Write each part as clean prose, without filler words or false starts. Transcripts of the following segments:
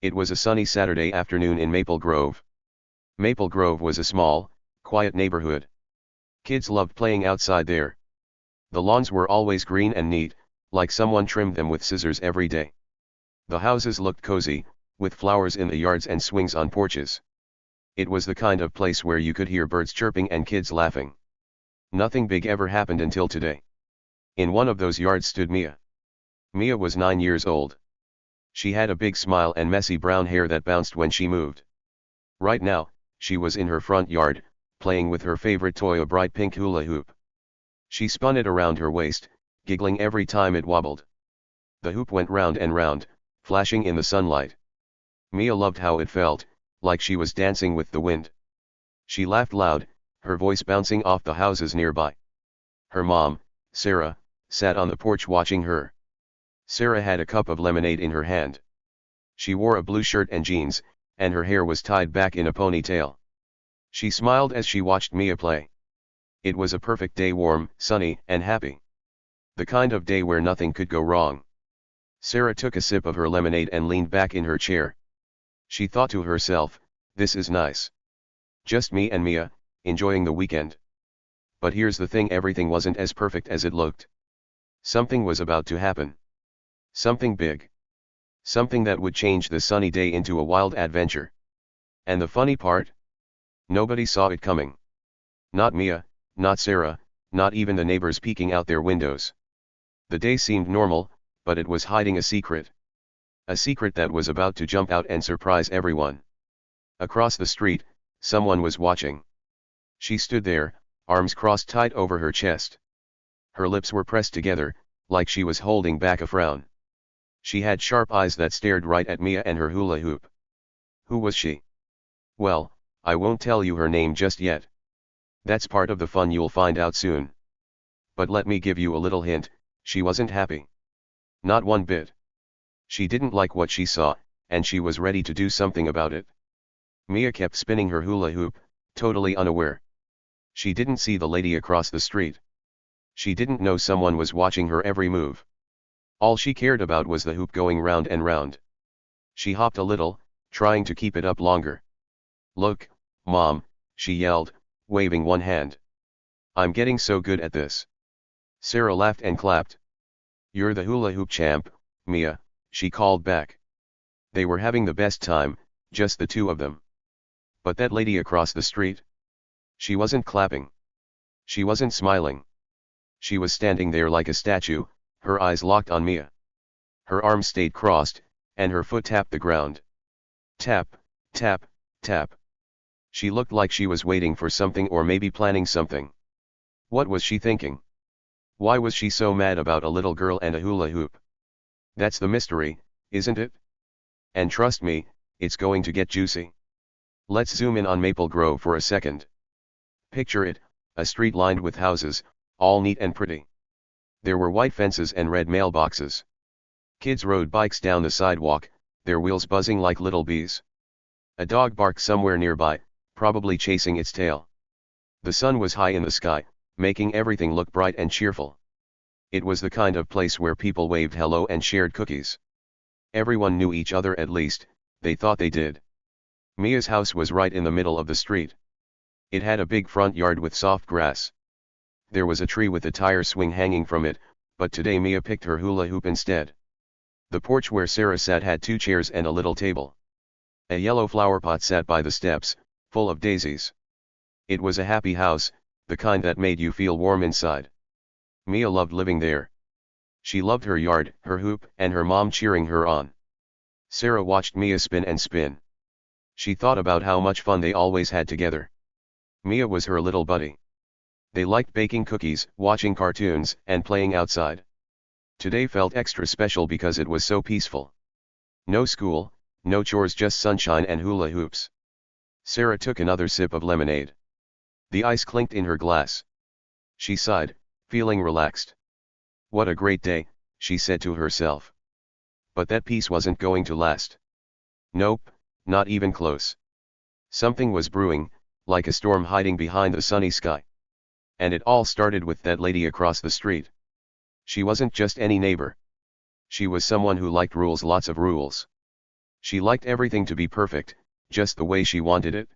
It was a sunny Saturday afternoon in Maple Grove. Maple Grove was a small, quiet neighborhood. Kids loved playing outside there. The lawns were always green and neat, like someone trimmed them with scissors every day. The houses looked cozy, with flowers in the yards and swings on porches. It was the kind of place where you could hear birds chirping and kids laughing. Nothing big ever happened until today. In one of those yards stood Mia. Mia was 9 years old. She had a big smile and messy brown hair that bounced when she moved. Right now, she was in her front yard, playing with her favorite toy, a bright pink hula hoop. She spun it around her waist, giggling every time it wobbled. The hoop went round and round, flashing in the sunlight. Mia loved how it felt, like she was dancing with the wind. She laughed loud, her voice bouncing off the houses nearby. Her mom, Sarah, sat on the porch watching her. Sarah had a cup of lemonade in her hand. She wore a blue shirt and jeans, and her hair was tied back in a ponytail. She smiled as she watched Mia play. It was a perfect day, warm, sunny, and happy. The kind of day where nothing could go wrong. Sarah took a sip of her lemonade and leaned back in her chair. She thought to herself, this is nice. Just me and Mia, enjoying the weekend. But here's the thing, everything wasn't as perfect as it looked. Something was about to happen. Something big. Something that would change the sunny day into a wild adventure. And the funny part? Nobody saw it coming. Not Mia, not Sarah, not even the neighbors peeking out their windows. The day seemed normal, but it was hiding a secret. A secret that was about to jump out and surprise everyone. Across the street, someone was watching. She stood there, arms crossed tight over her chest. Her lips were pressed together, like she was holding back a frown. She had sharp eyes that stared right at Mia and her hula hoop. Who was she? Well, I won't tell you her name just yet. That's part of the fun, you'll find out soon. But let me give you a little hint, she wasn't happy. Not one bit. She didn't like what she saw, and she was ready to do something about it. Mia kept spinning her hula hoop, totally unaware. She didn't see the lady across the street. She didn't know someone was watching her every move. All she cared about was the hoop going round and round. She hopped a little, trying to keep it up longer. Look, Mom, she yelled, waving one hand. I'm getting so good at this. Sarah laughed and clapped. You're the hula hoop champ, Mia, she called back. They were having the best time, just the two of them. But that lady across the street? She wasn't clapping. She wasn't smiling. She was standing there like a statue, her eyes locked on Mia. Her arms stayed crossed, and her foot tapped the ground. Tap, tap, tap. She looked like she was waiting for something, or maybe planning something. What was she thinking? Why was she so mad about a little girl and a hula hoop? That's the mystery, isn't it? And trust me, it's going to get juicy. Let's zoom in on Maple Grove for a second. Picture it, a street lined with houses, all neat and pretty. There were white fences and red mailboxes. Kids rode bikes down the sidewalk, their wheels buzzing like little bees. A dog barked somewhere nearby, probably chasing its tail. The sun was high in the sky, making everything look bright and cheerful. It was the kind of place where people waved hello and shared cookies. Everyone knew each other, at least, they thought they did. Mia's house was right in the middle of the street. It had a big front yard with soft grass. There was a tree with a tire swing hanging from it, but today Mia picked her hula hoop instead. The porch where Sarah sat had 2 chairs and a little table. A yellow flower pot sat by the steps, full of daisies. It was a happy house, the kind that made you feel warm inside. Mia loved living there. She loved her yard, her hoop, and her mom cheering her on. Sarah watched Mia spin and spin. She thought about how much fun they always had together. Mia was her little buddy. They liked baking cookies, watching cartoons, and playing outside. Today felt extra special because it was so peaceful. No school, no chores, just sunshine and hula hoops. Sarah took another sip of lemonade. The ice clinked in her glass. She sighed, feeling relaxed. What a great day, she said to herself. But that peace wasn't going to last. Nope, not even close. Something was brewing, like a storm hiding behind the sunny sky. And it all started with that lady across the street. She wasn't just any neighbor. She was someone who liked rules, lots of rules. She liked everything to be perfect, just the way she wanted it.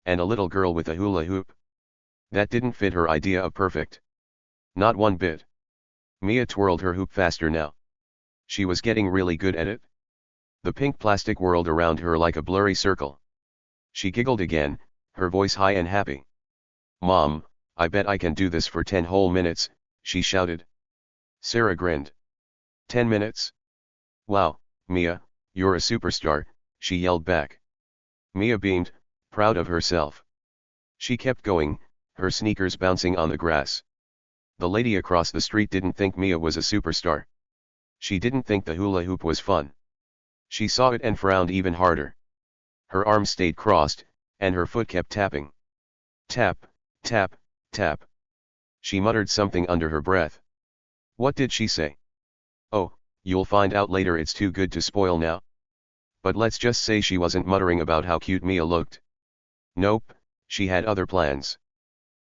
And a little girl with a hula hoop? That didn't fit her idea of perfect. Not one bit. Mia twirled her hoop faster now. She was getting really good at it. The pink plastic whirled around her like a blurry circle. She giggled again, her voice high and happy. "Mom, I bet I can do this for 10 whole minutes," she shouted. Sarah grinned. 10 minutes? Wow, Mia, you're a superstar, she yelled back. Mia beamed, proud of herself. She kept going, her sneakers bouncing on the grass. The lady across the street didn't think Mia was a superstar. She didn't think the hula hoop was fun. She saw it and frowned even harder. Her arms stayed crossed, and her foot kept tapping. Tap, tap, tap. She muttered something under her breath. What did she say? Oh, you'll find out later, it's too good to spoil now. But let's just say she wasn't muttering about how cute Mia looked. Nope, she had other plans.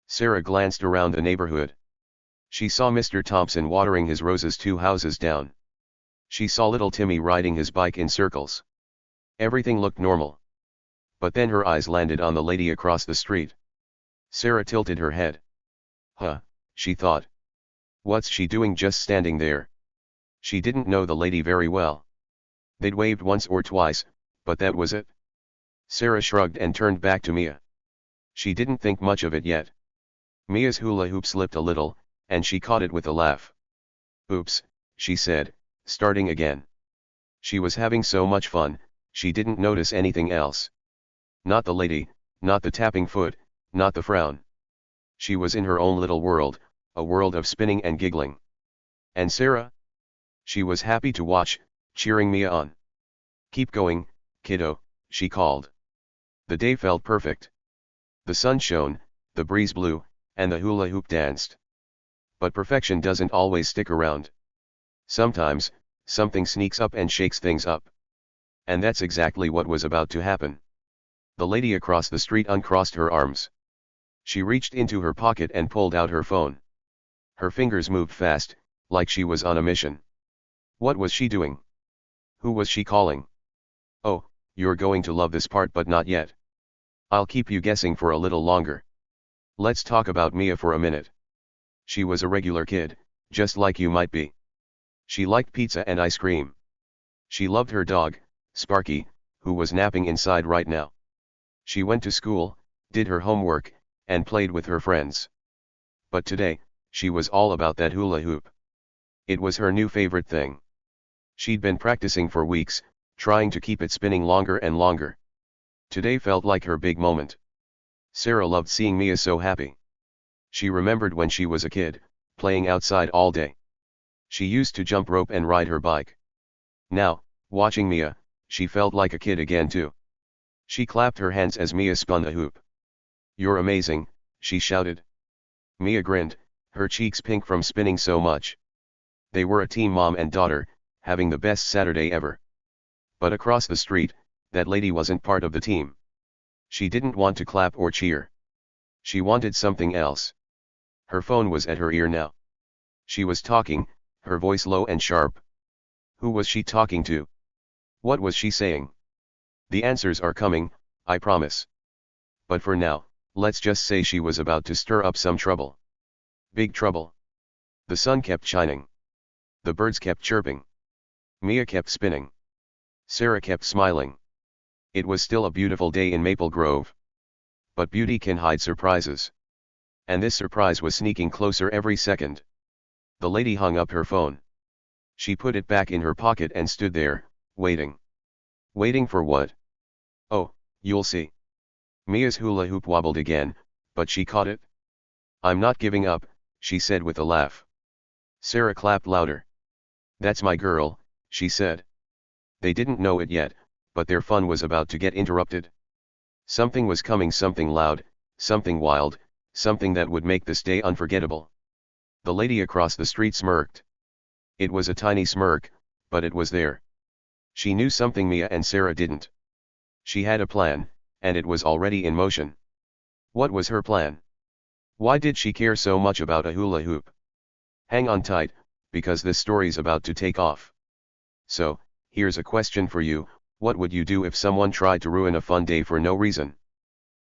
Sarah glanced around the neighborhood. She saw Mr. Thompson watering his roses 2 houses down. She saw little Timmy riding his bike in circles. Everything looked normal. But then her eyes landed on the lady across the street. Sarah tilted her head. Huh, she thought. What's she doing just standing there? She didn't know the lady very well. They'd waved once or twice, but that was it. Sarah shrugged and turned back to Mia. She didn't think much of it yet. Mia's hula hoop slipped a little, and she caught it with a laugh. Oops, she said, starting again. She was having so much fun, she didn't notice anything else. Not the lady, not the tapping foot, not the frown. She was in her own little world, a world of spinning and giggling. And Sarah? She was happy to watch, cheering Mia on. Keep going, kiddo, she called. The day felt perfect. The sun shone, the breeze blew, and the hula hoop danced. But perfection doesn't always stick around. Sometimes, something sneaks up and shakes things up. And that's exactly what was about to happen. The lady across the street uncrossed her arms. She reached into her pocket and pulled out her phone. Her fingers moved fast, like she was on a mission. What was she doing? Who was she calling? Oh, you're going to love this part, but not yet. I'll keep you guessing for a little longer. Let's talk about Mia for a minute. She was a regular kid, just like you might be. She liked pizza and ice cream. She loved her dog, Sparky, who was napping inside right now. She went to school, did her homework, and played with her friends. But today, she was all about that hula hoop. It was her new favorite thing. She'd been practicing for weeks, trying to keep it spinning longer and longer. Today felt like her big moment. Sarah loved seeing Mia so happy. She remembered when she was a kid, playing outside all day. She used to jump rope and ride her bike. Now, watching Mia, she felt like a kid again too. She clapped her hands as Mia spun the hoop. You're amazing, she shouted. Mia grinned, her cheeks pink from spinning so much. They were a team, mom and daughter, having the best Saturday ever. But across the street, that lady wasn't part of the team. She didn't want to clap or cheer. She wanted something else. Her phone was at her ear now. She was talking, her voice low and sharp. Who was she talking to? What was she saying? The answers are coming, I promise. But for now, let's just say she was about to stir up some trouble. Big trouble. The sun kept shining. The birds kept chirping. Mia kept spinning. Sarah kept smiling. It was still a beautiful day in Maple Grove. But beauty can hide surprises. And this surprise was sneaking closer every second. The lady hung up her phone. She put it back in her pocket and stood there, waiting. Waiting for what? Oh, you'll see. Mia's hula hoop wobbled again, but she caught it. I'm not giving up, she said with a laugh. Sarah clapped louder. That's my girl, she said. They didn't know it yet, but their fun was about to get interrupted. Something was coming, something loud, something wild, something that would make this day unforgettable. The lady across the street smirked. It was a tiny smirk, but it was there. She knew something Mia and Sarah didn't. She had a plan, and it was already in motion. What was her plan? Why did she care so much about a hula hoop? Hang on tight, because this story's about to take off. So, here's a question for you, What would you do if someone tried to ruin a fun day for no reason?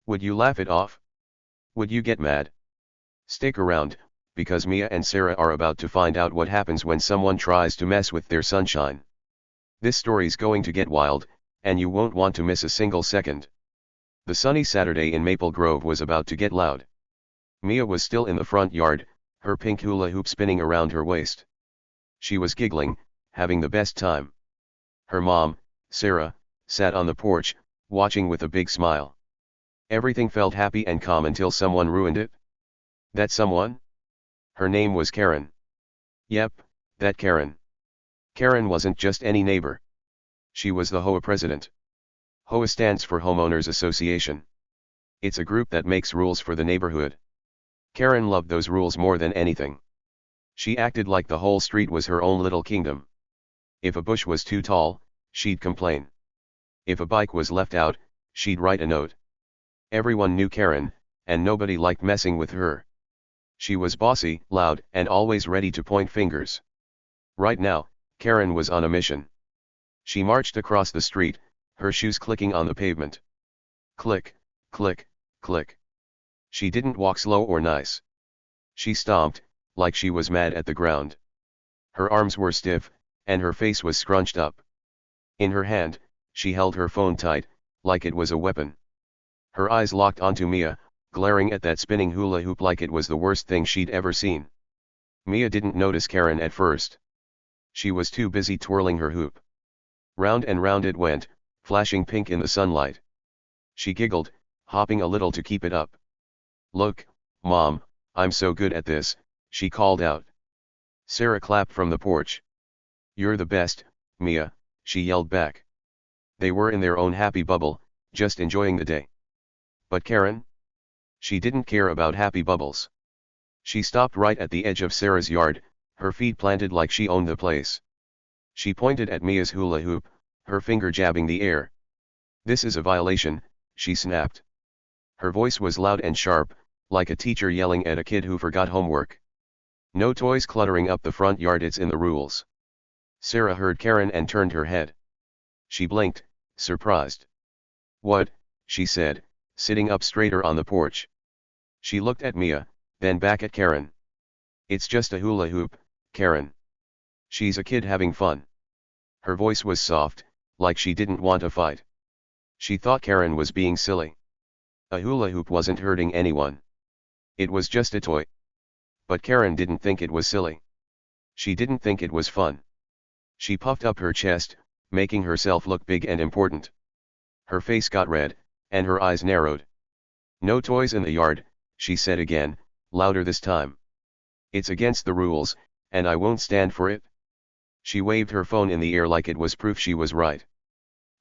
Would you laugh it off? Would you get mad? Stick around, because Mia and Sarah are about to find out what happens when someone tries to mess with their sunshine. This story's going to get wild, and you won't want to miss a single second. The sunny Saturday in Maple Grove was about to get loud. Mia was still in the front yard, her pink hula hoop spinning around her waist. She was giggling, having the best time. Her mom, Sarah, sat on the porch, watching with a big smile. Everything felt happy and calm until someone ruined it. That someone? Her name was Karen. Yep, that Karen. Karen wasn't just any neighbor. She was the HOA president. HOA stands for Homeowners Association. It's a group that makes rules for the neighborhood. Karen loved those rules more than anything. She acted like the whole street was her own little kingdom. If a bush was too tall, she'd complain. If a bike was left out, she'd write a note. Everyone knew Karen, and nobody liked messing with her. She was bossy, loud, and always ready to point fingers. Right now, Karen was on a mission. She marched across the street, her shoes clicking on the pavement. Click, click, click. She didn't walk slow or nice. She stomped, like she was mad at the ground. Her arms were stiff, and her face was scrunched up. In her hand, she held her phone tight, like it was a weapon. Her eyes locked onto Mia, glaring at that spinning hula hoop like it was the worst thing she'd ever seen. Mia didn't notice Karen at first. She was too busy twirling her hoop. Round and round it went, flashing pink in the sunlight. She giggled, hopping a little to keep it up. "Look, Mom, I'm so good at this," she called out. Sarah clapped from the porch. "You're the best, Mia," she yelled back. They were in their own happy bubble, just enjoying the day. But Karen? She didn't care about happy bubbles. She stopped right at the edge of Sarah's yard, her feet planted like she owned the place. She pointed at Mia's hula hoop, her finger jabbing the air. "This is a violation," she snapped. Her voice was loud and sharp, like a teacher yelling at a kid who forgot homework. "No toys cluttering up the front yard, it's in the rules." Sarah heard Karen and turned her head. She blinked, surprised. "What?" she said, sitting up straighter on the porch. She looked at Mia, then back at Karen. "It's just a hula hoop, Karen. She's a kid having fun." Her voice was soft, like she didn't want a fight. She thought Karen was being silly. A hula hoop wasn't hurting anyone. It was just a toy. But Karen didn't think it was silly. She didn't think it was fun. She puffed up her chest, making herself look big and important. Her face got red, and her eyes narrowed. "No toys in the yard," she said again, louder this time. "It's against the rules, and I won't stand for it." She waved her phone in the air like it was proof she was right.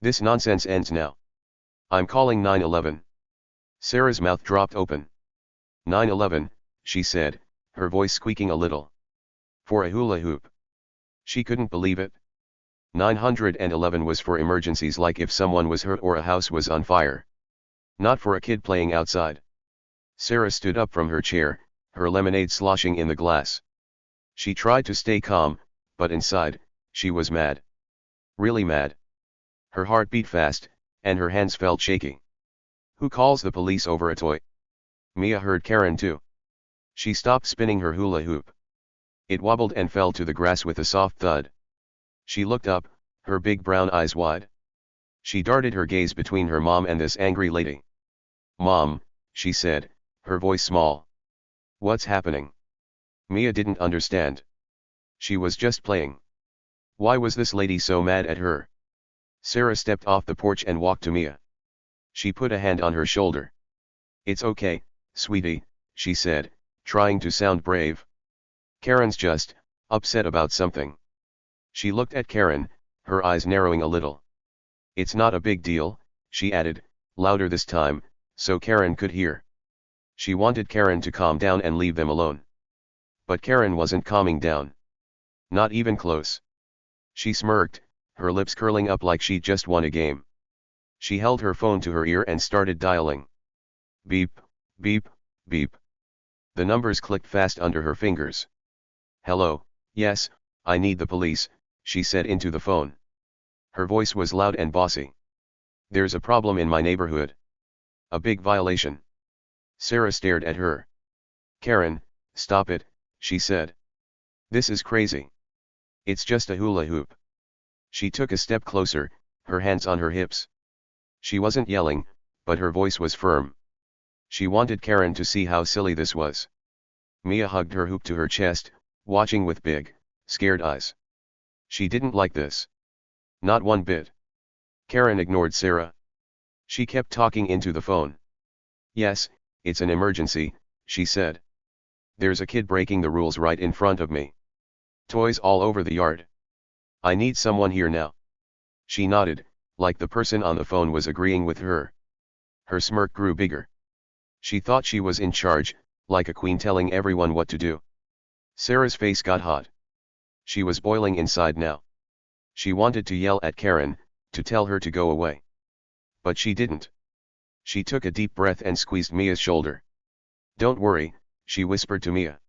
"This nonsense ends now. I'm calling 911. Sarah's mouth dropped open. 911, she said, her voice squeaking a little. For a hula hoop. She couldn't believe it. 911 was for emergencies, like if someone was hurt or a house was on fire. Not for a kid playing outside. Sarah stood up from her chair, her lemonade sloshing in the glass. She tried to stay calm, but inside, she was mad. Really mad. Her heart beat fast, and her hands felt shaky. "Who calls the police over a toy?" Mia heard Karen too. She stopped spinning her hula hoop. It wobbled and fell to the grass with a soft thud. She looked up, her big brown eyes wide. She darted her gaze between her mom and this angry lady. "Mom," she said, her voice small. "What's happening?" Mia didn't understand. She was just playing. Why was this lady so mad at her? Sarah stepped off the porch and walked to Mia. She put a hand on her shoulder. "It's okay, sweetie," she said, trying to sound brave. "Karen's just upset about something." She looked at Karen, her eyes narrowing a little. "It's not a big deal," she added, louder this time, so Karen could hear. She wanted Karen to calm down and leave them alone. But Karen wasn't calming down. Not even close. She smirked, her lips curling up like she'd just won a game. She held her phone to her ear and started dialing. Beep, beep, beep. The numbers clicked fast under her fingers. "Hello, yes, I need the police," she said into the phone. Her voice was loud and bossy. There's a problem in my neighborhood. A big violation. Sarah stared at her. Karen, stop it, she said. This is crazy. It's just a hula hoop. She took a step closer, her hands on her hips. She wasn't yelling, but her voice was firm. She wanted Karen to see how silly this was. Mia hugged her hoop to her chest, watching with big, scared eyes. She didn't like this. Not one bit. Karen ignored Sarah. She kept talking into the phone. Yes, it's an emergency, she said. There's a kid breaking the rules right in front of me. Toys all over the yard. I need someone here now. She nodded, like the person on the phone was agreeing with her. Her smirk grew bigger. She thought she was in charge, like a queen telling everyone what to do. Sarah's face got hot. She was boiling inside now. She wanted to yell at Karen, to tell her to go away. But she didn't. She took a deep breath and squeezed Mia's shoulder. Don't worry, she whispered to Mia.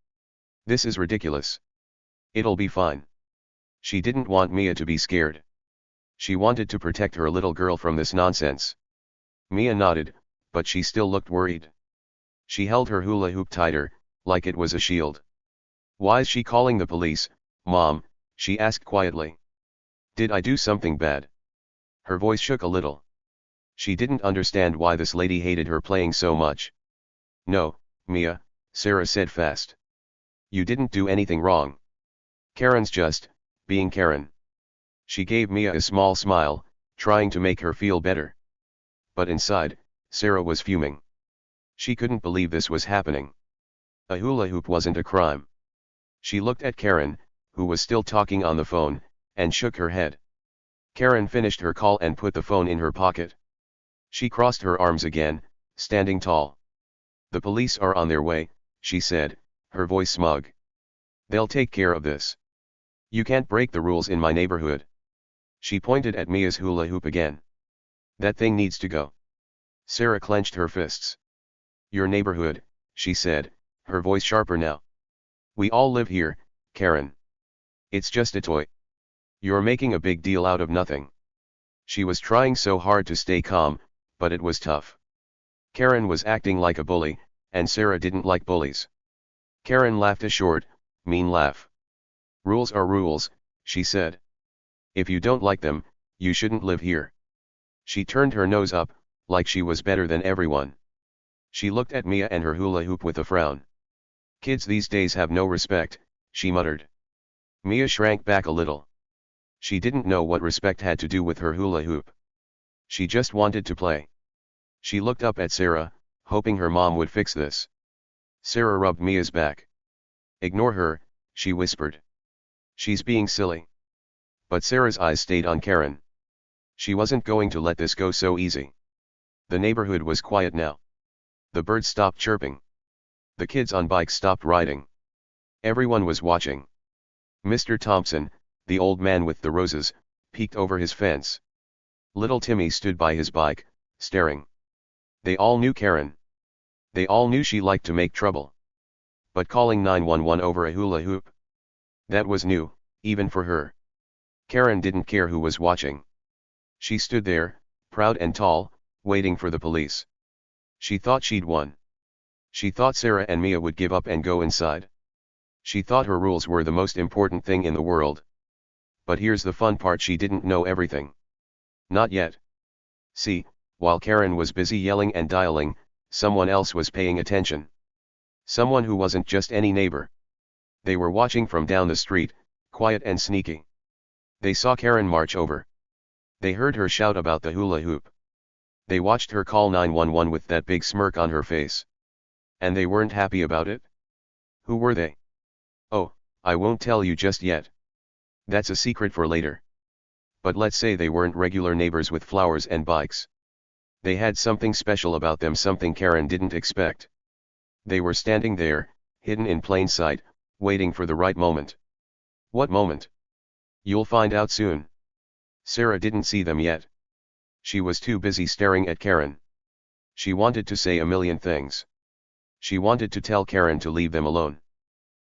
This is ridiculous. It'll be fine. She didn't want Mia to be scared. She wanted to protect her little girl from this nonsense. Mia nodded, but she still looked worried. She held her hula hoop tighter, like it was a shield. Why's she calling the police, Mom? She asked quietly. Did I do something bad? Her voice shook a little. She didn't understand why this lady hated her playing so much. No, Mia, Sarah said fast. You didn't do anything wrong. Karen's just being Karen. She gave Mia a small smile, trying to make her feel better. But inside, Sarah was fuming. She couldn't believe this was happening. A hula hoop wasn't a crime. She looked at Karen, who was still talking on the phone, and shook her head. Karen finished her call and put the phone in her pocket. She crossed her arms again, standing tall. The police are on their way, she said, her voice smug. They'll take care of this. You can't break the rules in my neighborhood. She pointed at Mia's hula hoop again. That thing needs to go. Sarah clenched her fists. Your neighborhood, she said, her voice sharper now. We all live here, Karen. It's just a toy. You're making a big deal out of nothing. She was trying so hard to stay calm, but it was tough. Karen was acting like a bully, and Sarah didn't like bullies. Karen laughed a short, mean laugh. Rules are rules, she said. If you don't like them, you shouldn't live here. She turned her nose up, like she was better than everyone. She looked at Mia and her hula hoop with a frown. Kids these days have no respect, she muttered. Mia shrank back a little. She didn't know what respect had to do with her hula hoop. She just wanted to play. She looked up at Sarah, hoping her mom would fix this. Sarah rubbed Mia's back. Ignore her, she whispered. She's being silly. But Sarah's eyes stayed on Karen. She wasn't going to let this go so easy. The neighborhood was quiet now. The birds stopped chirping. The kids on bikes stopped riding. Everyone was watching. Mr. Thompson, the old man with the roses, peeked over his fence. Little Timmy stood by his bike, staring. They all knew Karen. They all knew she liked to make trouble. But calling 911 over a hula hoop? That was new, even for her. Karen didn't care who was watching. She stood there, proud and tall, waiting for the police. She thought she'd won. She thought Sarah and Mia would give up and go inside. She thought her rules were the most important thing in the world. But here's the fun part: she didn't know everything. Not yet. See, while Karen was busy yelling and dialing, someone else was paying attention. Someone who wasn't just any neighbor. They were watching from down the street, quiet and sneaky. They saw Karen march over. They heard her shout about the hula hoop. They watched her call 911 with that big smirk on her face. And they weren't happy about it? Who were they? Oh, I won't tell you just yet. That's a secret for later. But let's say they weren't regular neighbors with flowers and bikes. They had something special about them, something Karen didn't expect. They were standing there, hidden in plain sight, waiting for the right moment. What moment? You'll find out soon. Sarah didn't see them yet. She was too busy staring at Karen. She wanted to say a million things. She wanted to tell Karen to leave them alone.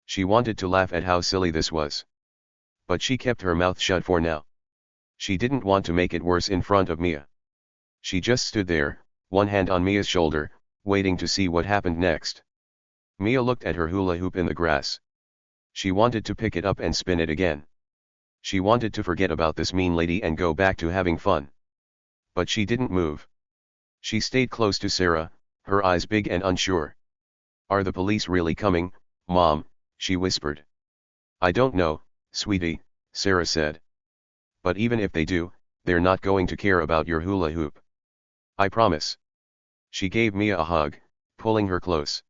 She wanted to laugh at how silly this was. But she kept her mouth shut for now. She didn't want to make it worse in front of Mia. She just stood there, one hand on Mia's shoulder, waiting to see what happened next. Mia looked at her hula hoop in the grass. She wanted to pick it up and spin it again. She wanted to forget about this mean lady and go back to having fun. But she didn't move. She stayed close to Sarah, her eyes big and unsure. "Are the police really coming, Mom?" she whispered. "I don't know, sweetie," Sarah said. "But even if they do, they're not going to care about your hula hoop. I promise." She gave Mia a hug, pulling her close.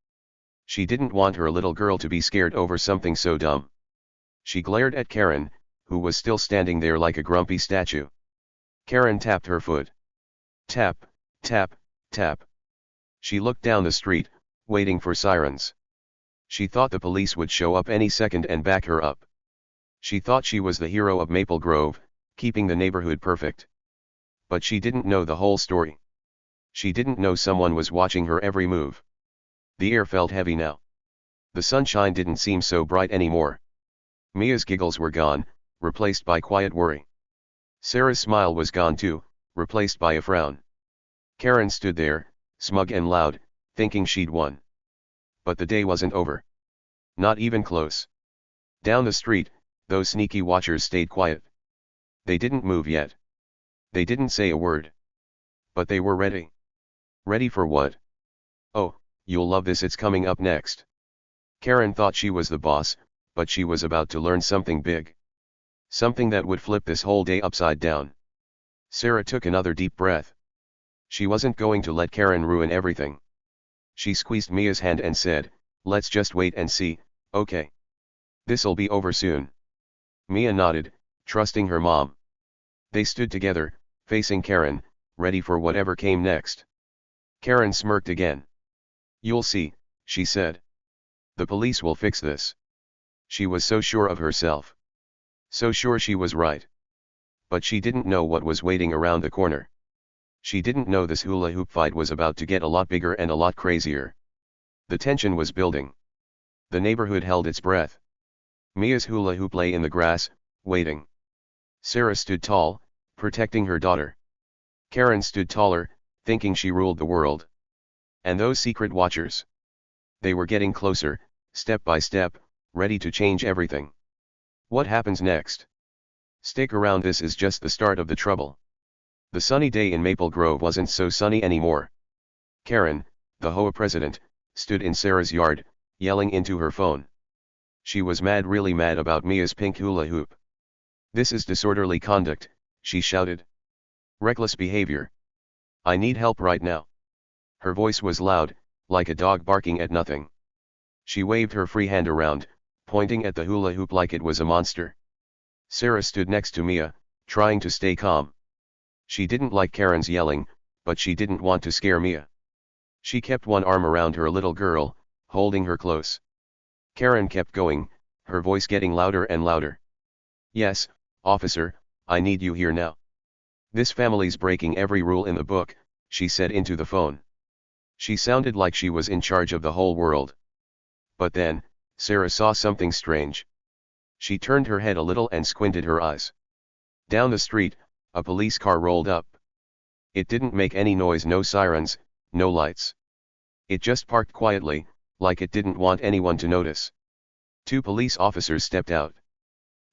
She didn't want her little girl to be scared over something so dumb. She glared at Karen, who was still standing there like a grumpy statue. Karen tapped her foot. Tap, tap, tap. She looked down the street, waiting for sirens. She thought the police would show up any second and back her up. She thought she was the hero of Maple Grove, keeping the neighborhood perfect. But she didn't know the whole story. She didn't know someone was watching her every move. The air felt heavy now. The sunshine didn't seem so bright anymore. Mia's giggles were gone, replaced by quiet worry. Sarah's smile was gone too, replaced by a frown. Karen stood there, smug and loud, thinking she'd won. But the day wasn't over. Not even close. Down the street, those sneaky watchers stayed quiet. They didn't move yet. They didn't say a word. But they were ready. Ready for what? "Oh, you'll love this, it's coming up next." Karen thought she was the boss, but she was about to learn something big. Something that would flip this whole day upside down. Sarah took another deep breath. She wasn't going to let Karen ruin everything. She squeezed Mia's hand and said, "Let's just wait and see, okay? This'll be over soon." Mia nodded, trusting her mom. They stood together, facing Karen, ready for whatever came next. Karen smirked again. "You'll see," she said. "The police will fix this." She was so sure of herself. So sure she was right. But she didn't know what was waiting around the corner. She didn't know this hula hoop fight was about to get a lot bigger and a lot crazier. The tension was building. The neighborhood held its breath. Mia's hula hoop lay in the grass, waiting. Sarah stood tall, protecting her daughter. Karen stood taller, thinking she ruled the world. And those secret watchers. They were getting closer, step by step, ready to change everything. What happens next? Stick around, this is just the start of the trouble. The sunny day in Maple Grove wasn't so sunny anymore. Karen, the HOA president, stood in Sarah's yard, yelling into her phone. She was mad, really mad about Mia's pink hula hoop. "This is disorderly conduct," she shouted. "Reckless behavior. I need help right now." Her voice was loud, like a dog barking at nothing. She waved her free hand around, pointing at the hula hoop like it was a monster. Sarah stood next to Mia, trying to stay calm. She didn't like Karen's yelling, but she didn't want to scare Mia. She kept one arm around her little girl, holding her close. Karen kept going, her voice getting louder and louder. "Yes, officer, I need you here now. This family's breaking every rule in the book," she said into the phone. She sounded like she was in charge of the whole world. But then, Sarah saw something strange. She turned her head a little and squinted her eyes. Down the street, a police car rolled up. It didn't make any noise, no sirens, no lights. It just parked quietly, like it didn't want anyone to notice. Two police officers stepped out.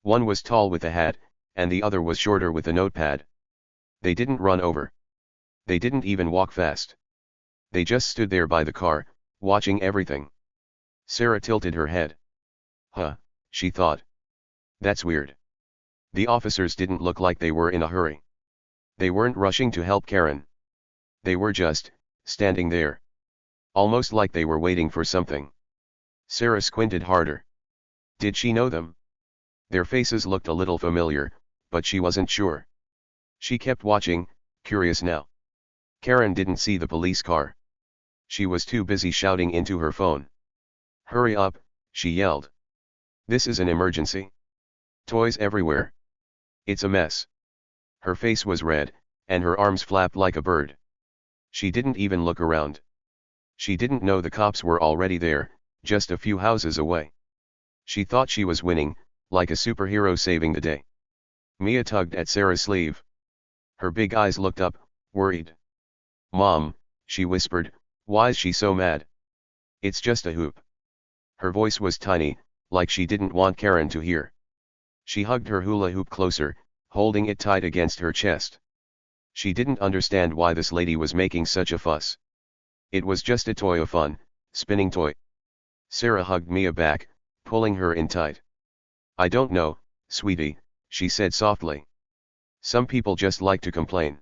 One was tall with a hat, and the other was shorter with a notepad. They didn't run over. They didn't even walk fast. They just stood there by the car, watching everything. Sarah tilted her head. "Huh," she thought. "That's weird." The officers didn't look like they were in a hurry. They weren't rushing to help Karen. They were just standing there. Almost like they were waiting for something. Sarah squinted harder. Did she know them? Their faces looked a little familiar, but she wasn't sure. She kept watching, curious now. Karen didn't see the police car. She was too busy shouting into her phone. "Hurry up," she yelled. "This is an emergency. Toys everywhere. It's a mess." Her face was red, and her arms flapped like a bird. She didn't even look around. She didn't know the cops were already there, just a few houses away. She thought she was winning, like a superhero saving the day. Mia tugged at Sarah's sleeve. Her big eyes looked up, worried. "Mom," she whispered, "why's she so mad?" "It's just a hoop." Her voice was tiny, like she didn't want Karen to hear. She hugged her hula hoop closer, holding it tight against her chest. She didn't understand why this lady was making such a fuss. It was just a toy of fun, spinning toy. Sarah hugged Mia back, pulling her in tight. "I don't know, sweetie," she said softly. "Some people just like to complain."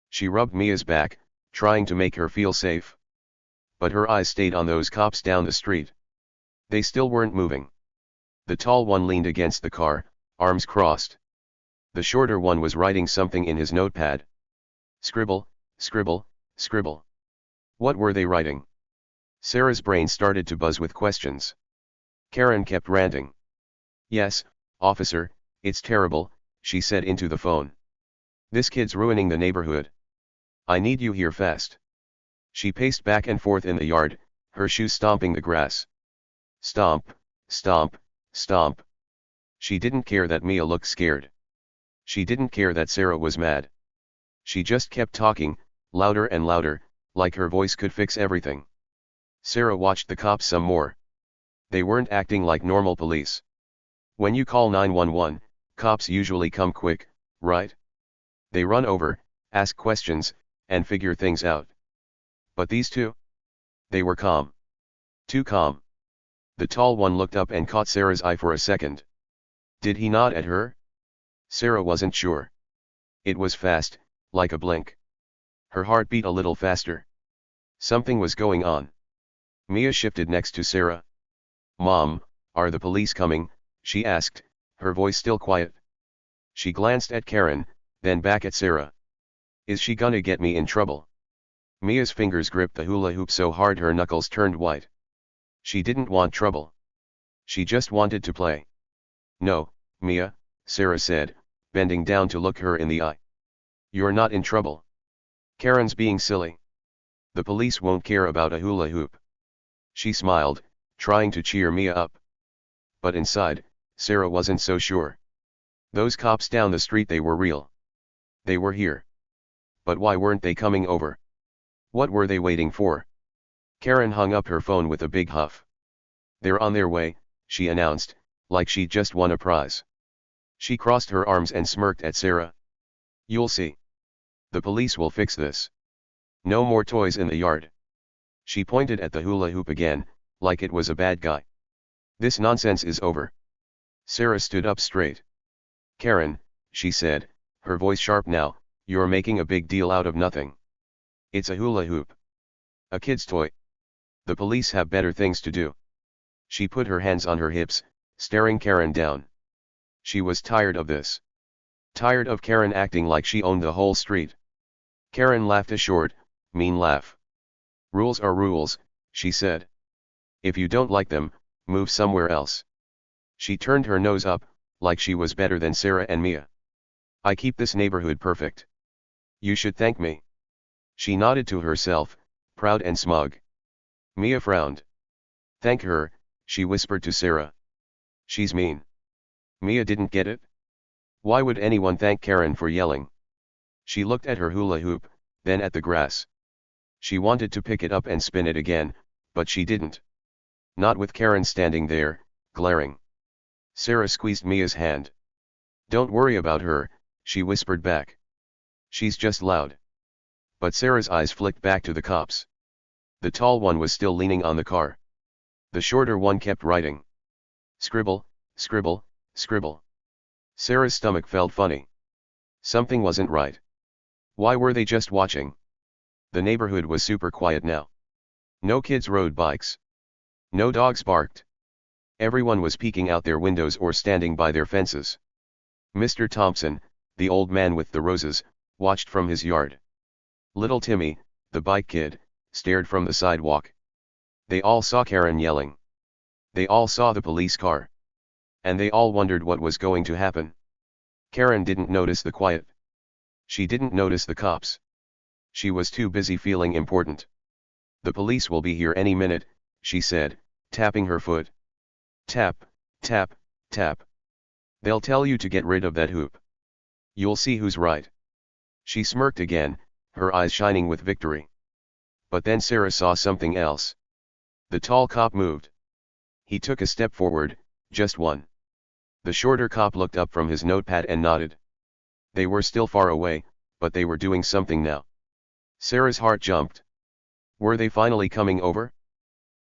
She rubbed Mia's back, trying to make her feel safe. But her eyes stayed on those cops down the street. They still weren't moving. The tall one leaned against the car, arms crossed. The shorter one was writing something in his notepad. Scribble, scribble, scribble. What were they writing? Sarah's brain started to buzz with questions. Karen kept ranting. "Yes, officer, it's terrible," she said into the phone. "This kid's ruining the neighborhood. I need you here fast." She paced back and forth in the yard, her shoes stomping the grass. Stomp, stomp, stomp. She didn't care that Mia looked scared. She didn't care that Sarah was mad. She just kept talking, louder and louder, like her voice could fix everything. Sarah watched the cops some more. They weren't acting like normal police. When you call 911, cops usually come quick, right? They run over, ask questions, and figure things out. But these two? They were calm. Too calm. The tall one looked up and caught Sarah's eye for a second. Did he nod at her? Sarah wasn't sure. It was fast, like a blink. Her heart beat a little faster. Something was going on. Mia shifted next to Sarah. "Mom, are the police coming?" she asked, her voice still quiet. She glanced at Karen, then back at Sarah. "Is she gonna get me in trouble?" Mia's fingers gripped the hula hoop so hard her knuckles turned white. She didn't want trouble. She just wanted to play. "No, Mia," Sarah said, bending down to look her in the eye. "You're not in trouble. Karen's being silly. The police won't care about a hula hoop." She smiled, trying to cheer Mia up. But inside, Sarah wasn't so sure. Those cops down the street, they were real. They were here. But why weren't they coming over? What were they waiting for? Karen hung up her phone with a big huff. "They're on their way," she announced, like she'd just won a prize. She crossed her arms and smirked at Sarah. "You'll see. The police will fix this. No more toys in the yard." She pointed at the hula hoop again, like it was a bad guy. "This nonsense is over." Sarah stood up straight. "Karen," she said, her voice sharp now, "you're making a big deal out of nothing. It's a hula hoop. A kid's toy. The police have better things to do." She put her hands on her hips, staring Karen down. She was tired of this. Tired of Karen acting like she owned the whole street. Karen laughed a short, mean laugh. "Rules are rules," she said. "If you don't like them, move somewhere else." She turned her nose up, like she was better than Sarah and Mia. "I keep this neighborhood perfect. You should thank me." She nodded to herself, proud and smug. Mia frowned. "Thank her," she whispered to Sarah. "She's mean." Mia didn't get it. Why would anyone thank Karen for yelling? She looked at her hula hoop, then at the grass. She wanted to pick it up and spin it again, but she didn't. Not with Karen standing there, glaring. Sarah squeezed Mia's hand. "Don't worry about her," she whispered back. "She's just loud." But Sarah's eyes flicked back to the cops. The tall one was still leaning on the car. The shorter one kept writing. Scribble, scribble, scribble. Sarah's stomach felt funny. Something wasn't right. Why were they just watching? The neighborhood was super quiet now. No kids rode bikes. No dogs barked. Everyone was peeking out their windows or standing by their fences. Mr. Thompson, the old man with the roses, watched from his yard. Little Timmy, the bike kid, stared from the sidewalk. They all saw Karen yelling. They all saw the police car. And they all wondered what was going to happen. Karen didn't notice the quiet. She didn't notice the cops. She was too busy feeling important. "The police will be here any minute," she said, tapping her foot. Tap, tap, tap. "They'll tell you to get rid of that hoop." You'll see who's right. She smirked again, her eyes shining with victory. But then Sarah saw something else. The tall cop moved. He took a step forward, just one. The shorter cop looked up from his notepad and nodded. They were still far away, but they were doing something now. Sarah's heart jumped. Were they finally coming over?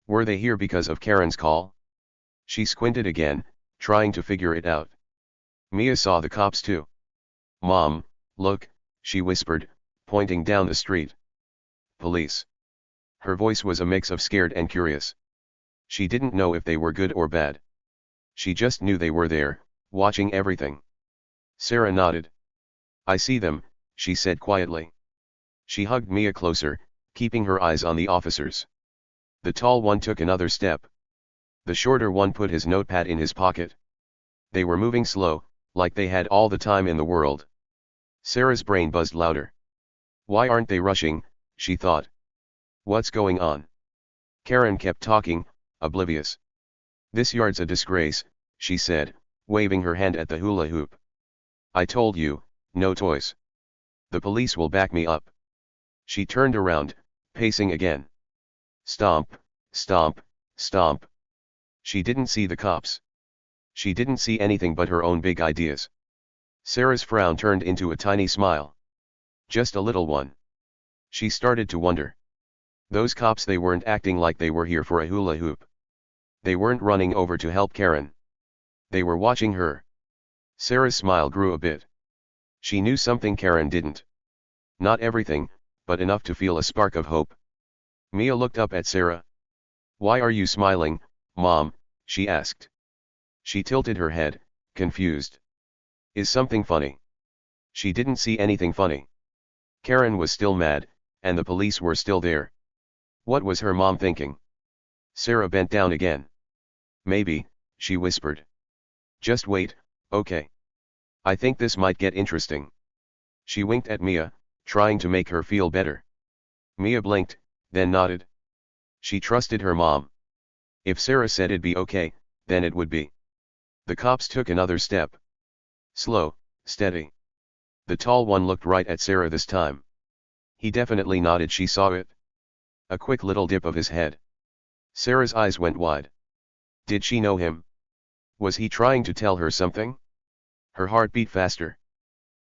Were they here because of Karen's call? She squinted again, trying to figure it out. Mia saw the cops too. Mom, look, she whispered, pointing down the street. Police. Her voice was a mix of scared and curious. She didn't know if they were good or bad. She just knew they were there, watching everything. Sarah nodded. I see them, she said quietly. She hugged Mia closer, keeping her eyes on the officers. The tall one took another step. The shorter one put his notepad in his pocket. They were moving slow, like they had all the time in the world. Sarah's brain buzzed louder. Why aren't they rushing, she thought. What's going on? Karen kept talking, oblivious. This yard's a disgrace, she said, waving her hand at the hula hoop. I told you, no toys. The police will back me up. She turned around, pacing again. Stomp, stomp, stomp. She didn't see the cops. She didn't see anything but her own big ideas. Sarah's frown turned into a tiny smile. Just a little one. She started to wonder. Those cops, they weren't acting like they were here for a hula hoop. They weren't running over to help Karen. They were watching her. Sarah's smile grew a bit. She knew something Karen didn't. Not everything, but enough to feel a spark of hope. Mia looked up at Sarah. Why are you smiling, Mom? She asked. She tilted her head, confused. Is something funny? She didn't see anything funny. Karen was still mad, and the police were still there. What was her mom thinking? Sarah bent down again. Maybe, she whispered. Just wait, okay. I think this might get interesting. She winked at Mia, trying to make her feel better. Mia blinked, then nodded. She trusted her mom. If Sarah said it'd be okay, then it would be. The cops took another step. Slow, steady. The tall one looked right at Sarah this time. He definitely nodded. She saw it. A quick little dip of his head. Sarah's eyes went wide. Did she know him? Was he trying to tell her something? Her heart beat faster.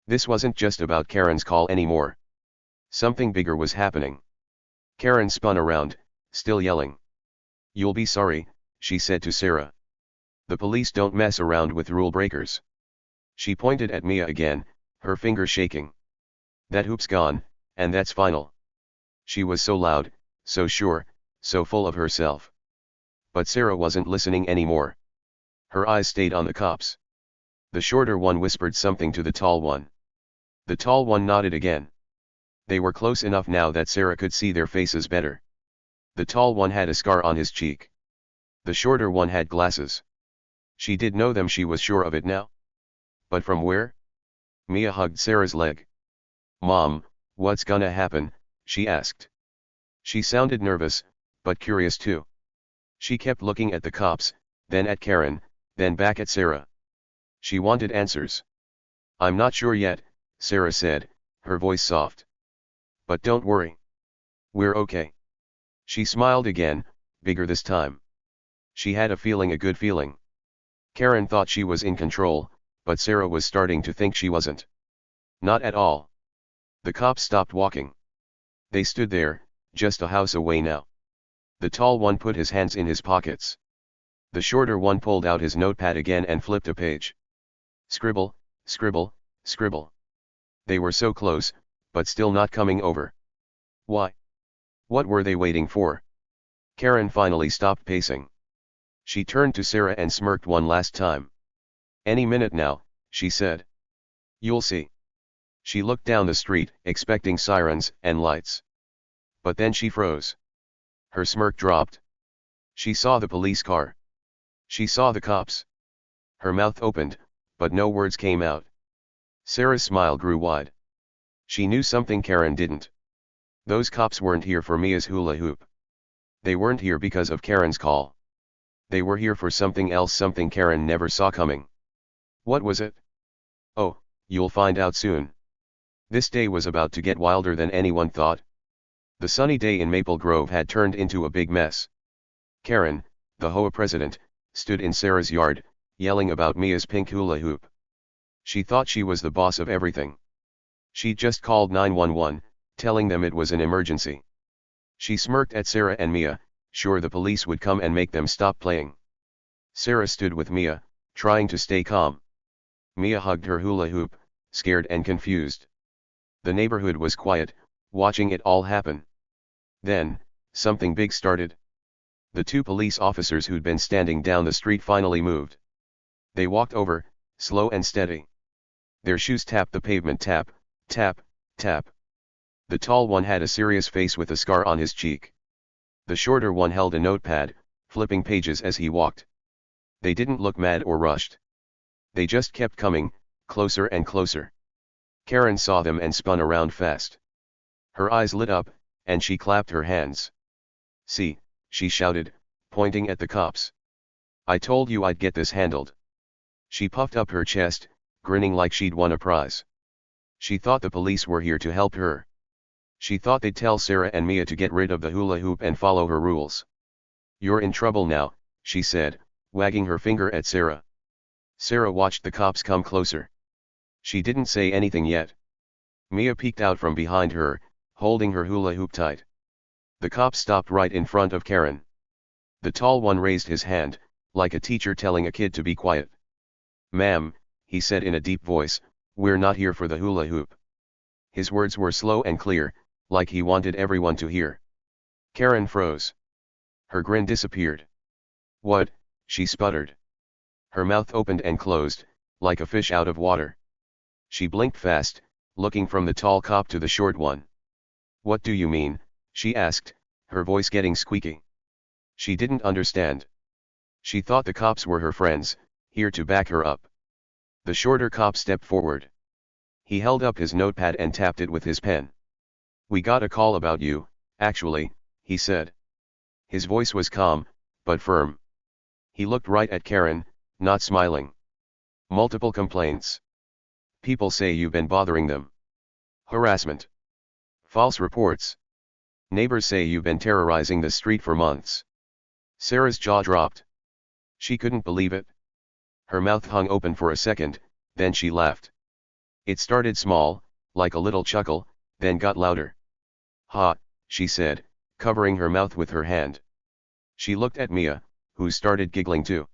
This wasn't just about Karen's call anymore. Something bigger was happening. Karen spun around, still yelling. You'll be sorry, she said to Sarah. The police don't mess around with rule breakers. She pointed at Mia again, her finger shaking. That hoop's gone, and that's final. She was so loud, so sure, so full of herself. But Sarah wasn't listening anymore. Her eyes stayed on the cops. The shorter one whispered something to the tall one. The tall one nodded again. They were close enough now that Sarah could see their faces better. The tall one had a scar on his cheek. The shorter one had glasses. She did know them, she was sure of it now. But from where? Mia hugged Sarah's leg. Mom, what's gonna happen? She asked. She sounded nervous, but curious too. She kept looking at the cops, then at Karen, then back at Sarah. She wanted answers. I'm not sure yet, Sarah said, her voice soft. But don't worry. We're okay. She smiled again, bigger this time. She had a feeling, a good feeling. Karen thought she was in control, but Sarah was starting to think she wasn't. Not at all. The cops stopped walking. They stood there, just a house away now. The tall one put his hands in his pockets. The shorter one pulled out his notepad again and flipped a page. Scribble, scribble, scribble. They were so close, but still not coming over. Why? What were they waiting for? Karen finally stopped pacing. She turned to Sarah and smirked one last time. Any minute now, she said. You'll see. She looked down the street, expecting sirens and lights. But then she froze. Her smirk dropped. She saw the police car. She saw the cops. Her mouth opened, but no words came out. Sarah's smile grew wide. She knew something Karen didn't. Those cops weren't here for Mia's hula hoop. They weren't here because of Karen's call. They were here for something else, something Karen never saw coming. What was it? Oh, You'll find out soon. This day was about to get wilder than anyone thought. The sunny day in Maple Grove had turned into a big mess. Karen, the HOA president, stood in Sarah's yard, yelling about Mia's pink hula hoop. She thought she was the boss of everything. She'd just called 911, telling them it was an emergency. She smirked at Sarah and Mia, sure the police would come and make them stop playing. Sarah stood with Mia, trying to stay calm. Mia hugged her hula hoop, scared and confused. The neighborhood was quiet, watching it all happen. Then, something big started. The two police officers who'd been standing down the street finally moved. They walked over, slow and steady. Their shoes tapped the pavement, tap, tap, tap. The tall one had a serious face with a scar on his cheek. The shorter one held a notepad, flipping pages as he walked. They didn't look mad or rushed. They just kept coming, closer and closer. Karen saw them and spun around fast. Her eyes lit up, and she clapped her hands. "See," she shouted, pointing at the cops. "I told you I'd get this handled." She puffed up her chest, grinning like she'd won a prize. She thought the police were here to help her. She thought they'd tell Sarah and Mia to get rid of the hula hoop and follow her rules. "You're in trouble now," she said, wagging her finger at Sarah. Sarah watched the cops come closer. She didn't say anything yet. Mia peeked out from behind her, holding her hula hoop tight. The cops stopped right in front of Karen. The tall one raised his hand, like a teacher telling a kid to be quiet. "Ma'am," he said in a deep voice, "we're not here for the hula hoop." His words were slow and clear, like he wanted everyone to hear. Karen froze. Her grin disappeared. "What?" she sputtered. Her mouth opened and closed, like a fish out of water. She blinked fast, looking from the tall cop to the short one. "What do you mean?" she asked, her voice getting squeaky. She didn't understand. She thought the cops were her friends, here to back her up. The shorter cop stepped forward. He held up his notepad and tapped it with his pen. "We got a call about you, actually," he said. His voice was calm, but firm. He looked right at Karen, not smiling. "Multiple complaints. People say you've been bothering them. Harassment. False reports. Neighbors say you've been terrorizing the street for months." Sarah's jaw dropped. She couldn't believe it. Her mouth hung open for a second, then she laughed. It started small, like a little chuckle, then got louder. "Ha," she said, covering her mouth with her hand. She looked at Mia, who started giggling too.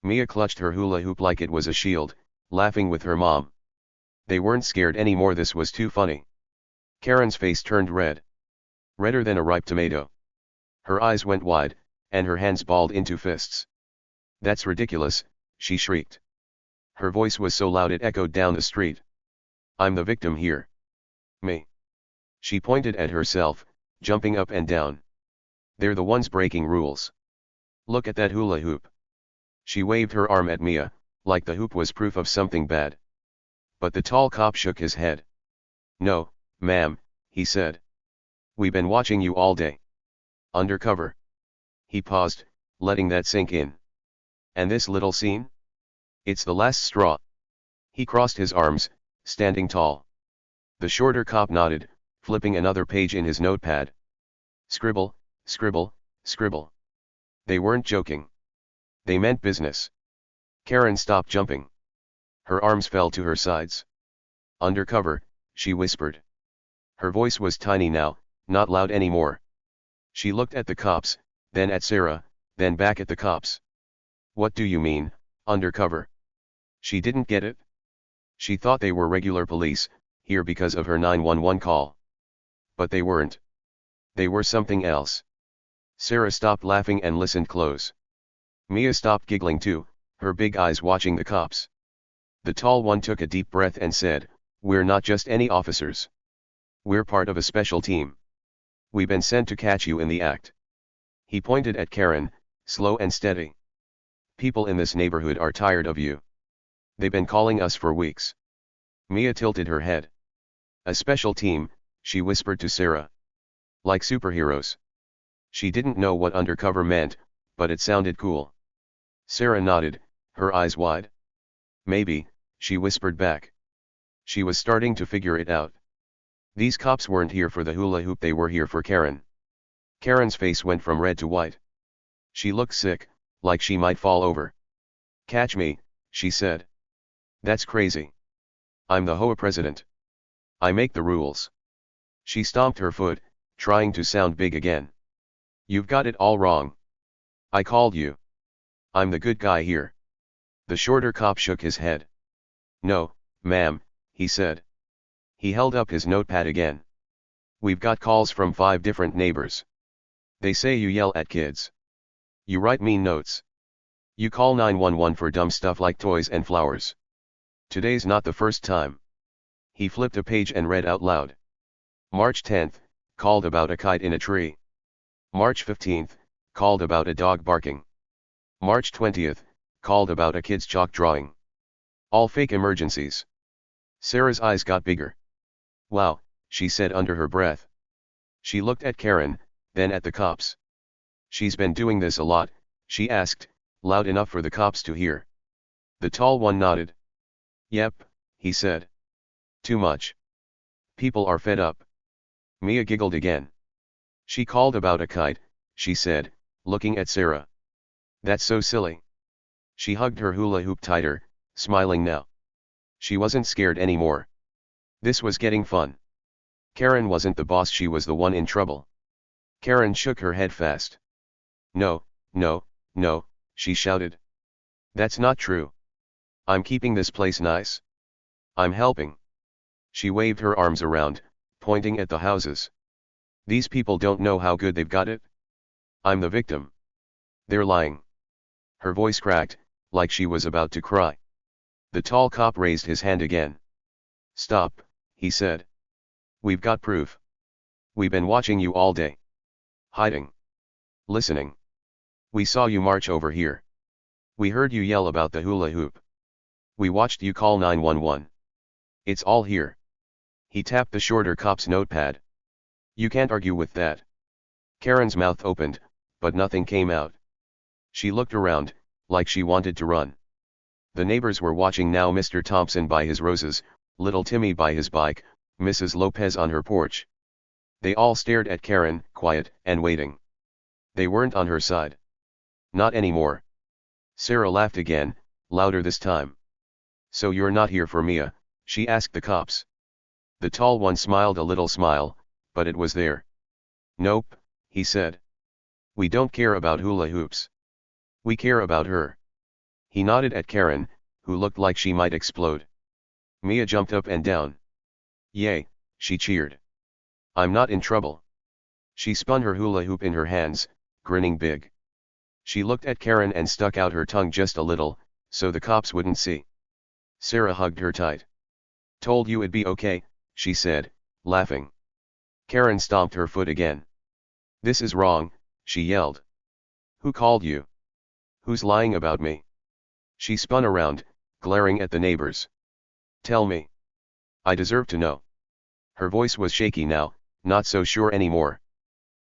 Mia clutched her hula hoop like it was a shield, laughing with her mom. They weren't scared anymore, this was too funny. Karen's face turned red. Redder than a ripe tomato. Her eyes went wide, and her hands balled into fists. "That's ridiculous," she shrieked. Her voice was so loud it echoed down the street. "I'm the victim here. Me." She pointed at herself, jumping up and down. "They're the ones breaking rules. Look at that hula hoop." She waved her arm at Mia, like the hoop was proof of something bad. But the tall cop shook his head. "No, ma'am," he said. "We've been watching you all day. Undercover." He paused, letting that sink in. "And this little scene? It's the last straw." He crossed his arms, standing tall. The shorter cop nodded, flipping another page in his notepad. Scribble, scribble, scribble. They weren't joking. They meant business. Karen stopped jumping. Her arms fell to her sides. "Undercover," she whispered. Her voice was tiny now, not loud anymore. She looked at the cops, then at Sarah, then back at the cops. "What do you mean, undercover?" She didn't get it. She thought they were regular police, here because of her 911 call. But they weren't. They were something else. Sarah stopped laughing and listened close. Mia stopped giggling too, her big eyes watching the cops. The tall one took a deep breath and said, "We're not just any officers. We're part of a special team. We've been sent to catch you in the act." He pointed at Karen, slow and steady. "People in this neighborhood are tired of you. They've been calling us for weeks." Mia tilted her head. "A special team," she whispered to Sarah. "Like superheroes." She didn't know what undercover meant, but it sounded cool. Sarah nodded, her eyes wide. "Maybe," she whispered back. She was starting to figure it out. These cops weren't here for the hula hoop, they were here for Karen. Karen's face went from red to white. She looked sick, like she might fall over. "Catch me," she said. "That's crazy. I'm the HOA president. I make the rules." She stomped her foot, trying to sound big again. "You've got it all wrong. I called you. I'm the good guy here." The shorter cop shook his head. "No, ma'am," he said. He held up his notepad again. "We've got calls from 5 different neighbors. They say you yell at kids. You write mean notes. You call 911 for dumb stuff like toys and flowers. Today's not the first time." He flipped a page and read out loud. March 10th, called about a kite in a tree. March 15th, called about a dog barking. March 20th, called about a kid's chalk drawing. All fake emergencies. Sarah's eyes got bigger. "Wow," she said under her breath. She looked at Karen, then at the cops. "She's been doing this a lot?" she asked, loud enough for the cops to hear. The tall one nodded. "Yep," he said. "Too much. People are fed up." Mia giggled again. "She called about a kite," she said, looking at Sarah. "That's so silly." She hugged her hula hoop tighter, smiling now. She wasn't scared anymore. This was getting fun. Karen wasn't the boss, she was the one in trouble. Karen shook her head fast. "No, no, no," she shouted. "That's not true. I'm keeping this place nice. I'm helping." She waved her arms around, pointing at the houses. "These people don't know how good they've got it. I'm the victim. They're lying." Her voice cracked, like she was about to cry. The tall cop raised his hand again. "Stop," he said. "We've got proof. We've been watching you all day. Hiding. Listening. We saw you march over here. We heard you yell about the hula hoop. We watched you call 911. It's all here." He tapped the shorter cop's notepad. "You can't argue with that." Karen's mouth opened, but nothing came out. She looked around, like she wanted to run. The neighbors were watching now, Mr. Thompson by his roses, little Timmy by his bike, Mrs. Lopez on her porch. They all stared at Karen, quiet and waiting. They weren't on her side. Not anymore. Sarah laughed again, louder this time. "So you're not here for Mia?" she asked the cops. The tall one smiled a little smile, but it was there. "Nope," he said. "We don't care about hula hoops. We care about her." He nodded at Karen, who looked like she might explode. Mia jumped up and down. "Yay," she cheered. "I'm not in trouble." She spun her hula hoop in her hands, grinning big. She looked at Karen and stuck out her tongue just a little, so the cops wouldn't see. Sarah hugged her tight. "Told you it'd be okay," she said, laughing. Karen stomped her foot again. "This is wrong," she yelled. "Who called you? Who's lying about me?" She spun around, glaring at the neighbors. "Tell me. I deserve to know." Her voice was shaky now, not so sure anymore.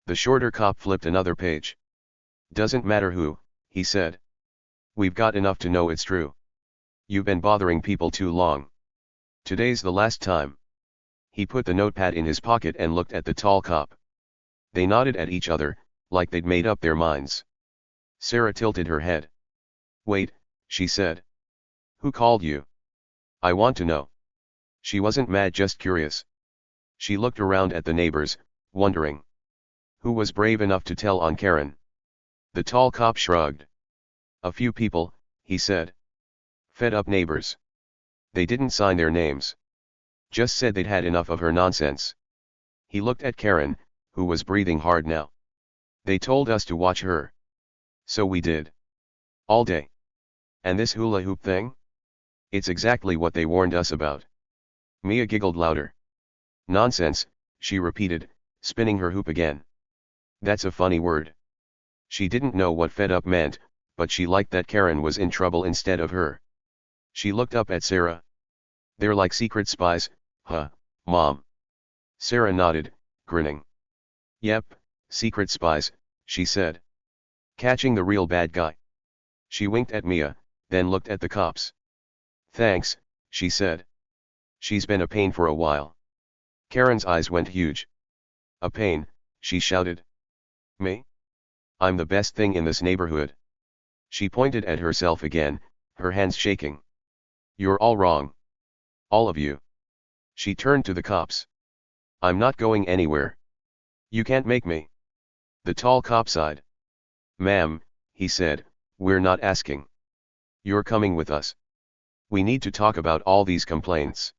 The shorter cop flipped another page. "Doesn't matter who," he said. "We've got enough to know it's true. You've been bothering people too long. Today's the last time." He put the notepad in his pocket and looked at the tall cop. They nodded at each other, like they'd made up their minds. Sarah tilted her head. "Wait," she said. "Who called you? I want to know." She wasn't mad, just curious. She looked around at the neighbors, wondering. Who was brave enough to tell on Karen? The tall cop shrugged. "A few people," he said. "Fed up neighbors. They didn't sign their names. Just said they'd had enough of her nonsense." He looked at Karen, who was breathing hard now. "They told us to watch her. So we did. All day. And this hula hoop thing? It's exactly what they warned us about." Mia giggled louder. "Nonsense," she repeated, spinning her hoop again. That's a funny word. She didn't know what fed up meant, but she liked that Karen was in trouble instead of her. She looked up at Sarah. "They're like secret spies, huh, Mom?" Sarah nodded, grinning. "Yep, secret spies," she said. "Catching the real bad guy." She winked at Mia, then looked at the cops. "Thanks," she said. She's been a pain for a while. Karen's eyes went huge. A pain, she shouted. Me? I'm the best thing in this neighborhood. She pointed at herself again, her hands shaking. You're all wrong. All of you. She turned to the cops. I'm not going anywhere. You can't make me. The tall cop sighed. Ma'am, he said, we're not asking. You're coming with us. We need to talk about all these complaints.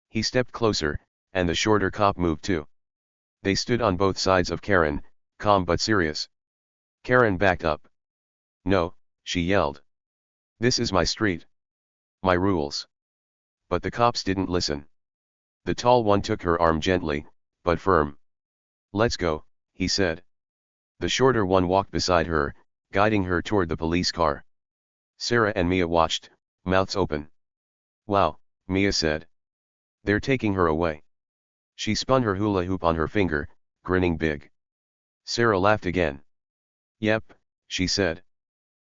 He stepped closer, and the shorter cop moved too. They stood on both sides of Karen, calm but serious. Karen backed up. No, she yelled. This is my street. My rules. But the cops didn't listen. The tall one took her arm gently, but firm. Let's go, he said. The shorter one walked beside her, guiding her toward the police car. Sarah and Mia watched, mouths open. Wow, Mia said. They're taking her away. She spun her hula hoop on her finger, grinning big. Sarah laughed again. Yep, she said.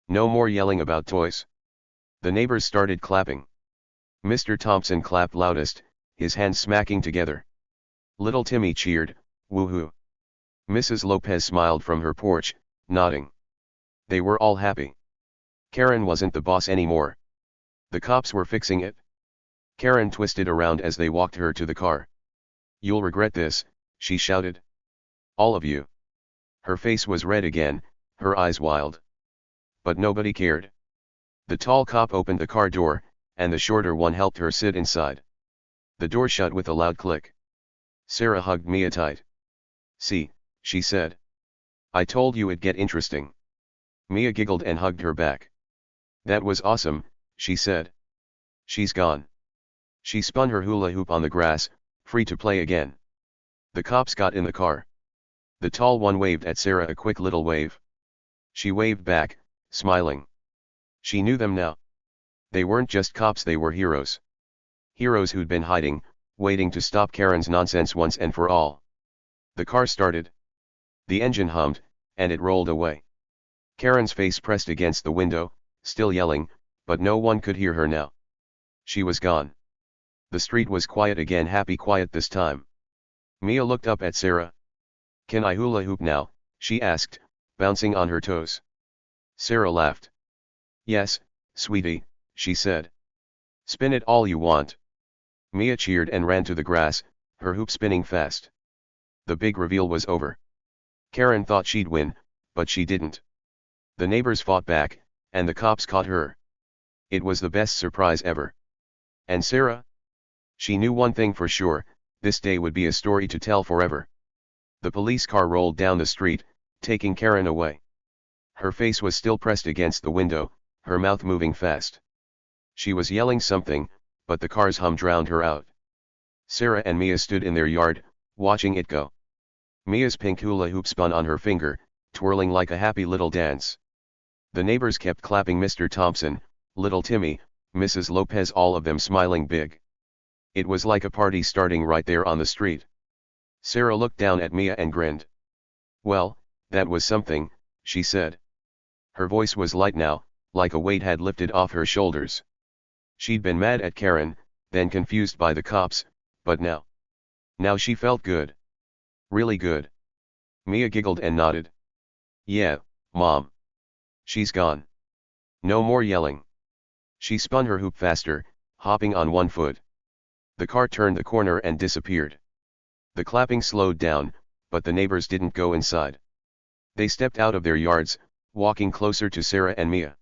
No more yelling about toys. The neighbors started clapping. Mr. Thompson clapped loudest, his hands smacking together. Little Timmy cheered, woohoo. Mrs. Lopez smiled from her porch, nodding. They were all happy. Karen wasn't the boss anymore. The cops were fixing it. Karen twisted around as they walked her to the car. You'll regret this, she shouted. All of you. Her face was red again, her eyes wild. But nobody cared. The tall cop opened the car door, and the shorter one helped her sit inside. The door shut with a loud click. Sarah hugged Mia tight. See, she said. I told you it'd get interesting. Mia giggled and hugged her back. That was awesome, she said. She's gone. She spun her hula hoop on the grass, free to play again. The cops got in the car. The tall one waved at Sarah a quick little wave. She waved back, smiling. She knew them now. They weren't just cops, they were heroes. Heroes who'd been hiding, waiting to stop Karen's nonsense once and for all. The car started. The engine hummed, and it rolled away. Karen's face pressed against the window, still yelling, but no one could hear her now. She was gone. The street was quiet again, happy quiet this time. Mia looked up at Sarah. Can I hula hoop now? She asked, bouncing on her toes. Sarah laughed. Yes, sweetie, she said. Spin it all you want. Mia cheered and ran to the grass, her hoop spinning fast. The big reveal was over. Karen thought she'd win, but she didn't. The neighbors fought back, and the cops caught her. It was the best surprise ever. And Sarah? She knew one thing for sure, this day would be a story to tell forever. The police car rolled down the street, taking Karen away. Her face was still pressed against the window, her mouth moving fast. She was yelling something, but the car's hum drowned her out. Sarah and Mia stood in their yard, watching it go. Mia's pink hula hoop spun on her finger, twirling like a happy little dance. The neighbors kept clapping. Mr. Thompson, little Timmy, Mrs. Lopez, all of them smiling big. It was like a party starting right there on the street. Sarah looked down at Mia and grinned. Well, that was something, she said. Her voice was light now, like a weight had lifted off her shoulders. She'd been mad at Karen, then confused by the cops, but now she felt good. Really good. Mia giggled and nodded. Yeah, Mom. She's gone. No more yelling. She spun her hoop faster, hopping on one foot. The car turned the corner and disappeared. The clapping slowed down, but the neighbors didn't go inside. They stepped out of their yards, walking closer to Sarah and Mia.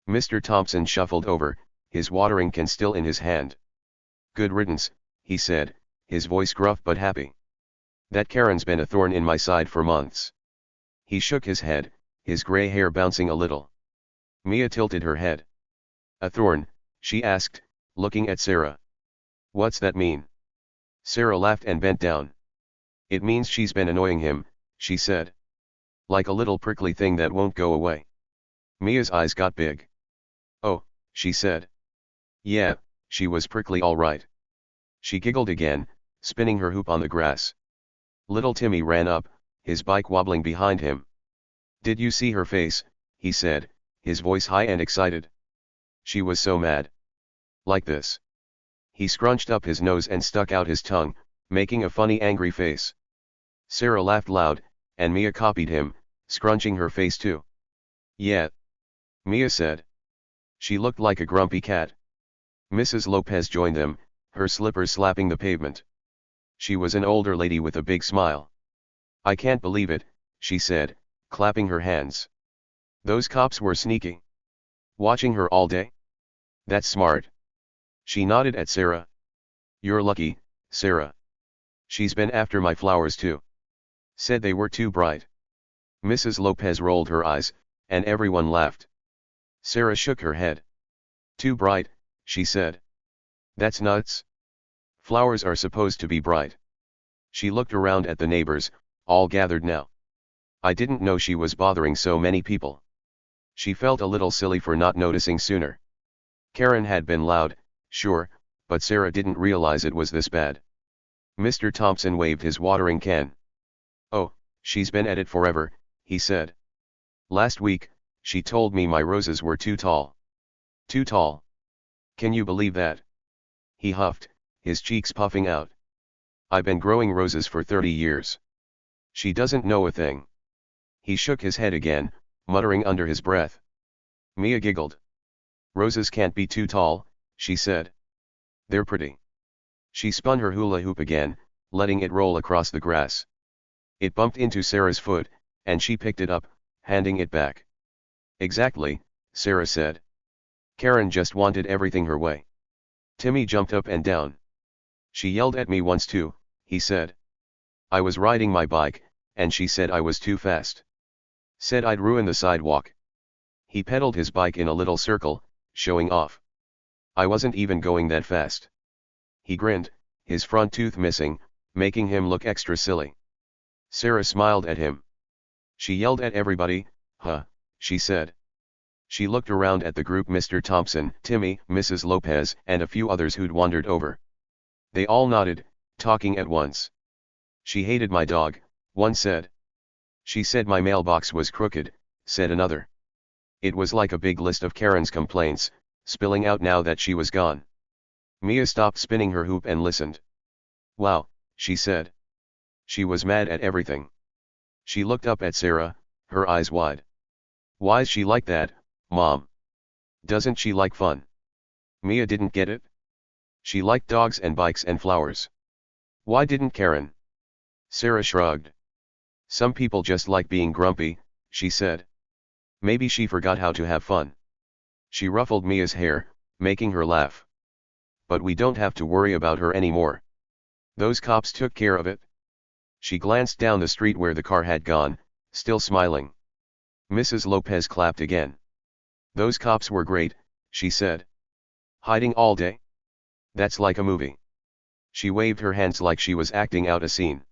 Mr. Thompson shuffled over, his watering can still in his hand. Good riddance, he said, his voice gruff but happy. That Karen's been a thorn in my side for months. He shook his head, his gray hair bouncing a little. Mia tilted her head. A thorn, she asked, looking at Sarah. What's that mean? Sarah laughed and bent down. It means she's been annoying him, she said. Like a little prickly thing that won't go away. Mia's eyes got big. Oh, she said. Yeah, she was prickly all right. She giggled again, spinning her hoop on the grass. Little Timmy ran up, his bike wobbling behind him. Did you see her face? He said, his voice high and excited. She was so mad. Like this. He scrunched up his nose and stuck out his tongue, making a funny angry face. Sarah laughed loud, and Mia copied him, scrunching her face too. Yeah, Mia said. She looked like a grumpy cat. Mrs. Lopez joined them, her slippers slapping the pavement. She was an older lady with a big smile. I can't believe it, she said, clapping her hands. Those cops were sneaky. Watching her all day? That's smart. She nodded at Sarah. You're lucky, Sarah. She's been after my flowers too. Said they were too bright. Mrs. Lopez rolled her eyes, and everyone laughed. Sarah shook her head. Too bright, she said. That's nuts. Flowers are supposed to be bright. She looked around at the neighbors, all gathered now. I didn't know she was bothering so many people. She felt a little silly for not noticing sooner. Karen had been loud, sure, but Sarah didn't realize it was this bad. Mr. Thompson waved his watering can. Oh, she's been at it forever, he said. Last week, she told me my roses were too tall. Too tall. Can you believe that? He huffed, his cheeks puffing out. I've been growing roses for 30 years. She doesn't know a thing. He shook his head again, muttering under his breath. Mia giggled. Roses can't be too tall, she said. They're pretty. She spun her hula hoop again, letting it roll across the grass. It bumped into Sarah's foot, and she picked it up, handing it back. Exactly, Sarah said. Karen just wanted everything her way. Timmy jumped up and down. She yelled at me once too, he said. I was riding my bike, and she said I was too fast. Said I'd ruin the sidewalk. He pedaled his bike in a little circle, showing off. I wasn't even going that fast. He grinned, his front tooth missing, making him look extra silly. Sarah smiled at him. She yelled at everybody, huh, she said. She looked around at the group: Mr. Thompson, Timmy, Mrs. Lopez, and a few others who'd wandered over. They all nodded, talking at once. She hated my dog, one said. She said my mailbox was crooked, said another. It was like a big list of Karen's complaints, spilling out now that she was gone. Mia stopped spinning her hoop and listened. Wow, she said. She was mad at everything. She looked up at Sarah, her eyes wide. Why's she like that, Mom? Doesn't she like fun? Mia didn't get it. She liked dogs and bikes and flowers. Why didn't Karen? Sarah shrugged. Some people just like being grumpy, she said. Maybe she forgot how to have fun. She ruffled Mia's hair, making her laugh. But we don't have to worry about her anymore. Those cops took care of it. She glanced down the street where the car had gone, still smiling. Mrs. Lopez clapped again. Those cops were great, she said. Hiding all day? That's like a movie. She waved her hands like she was acting out a scene.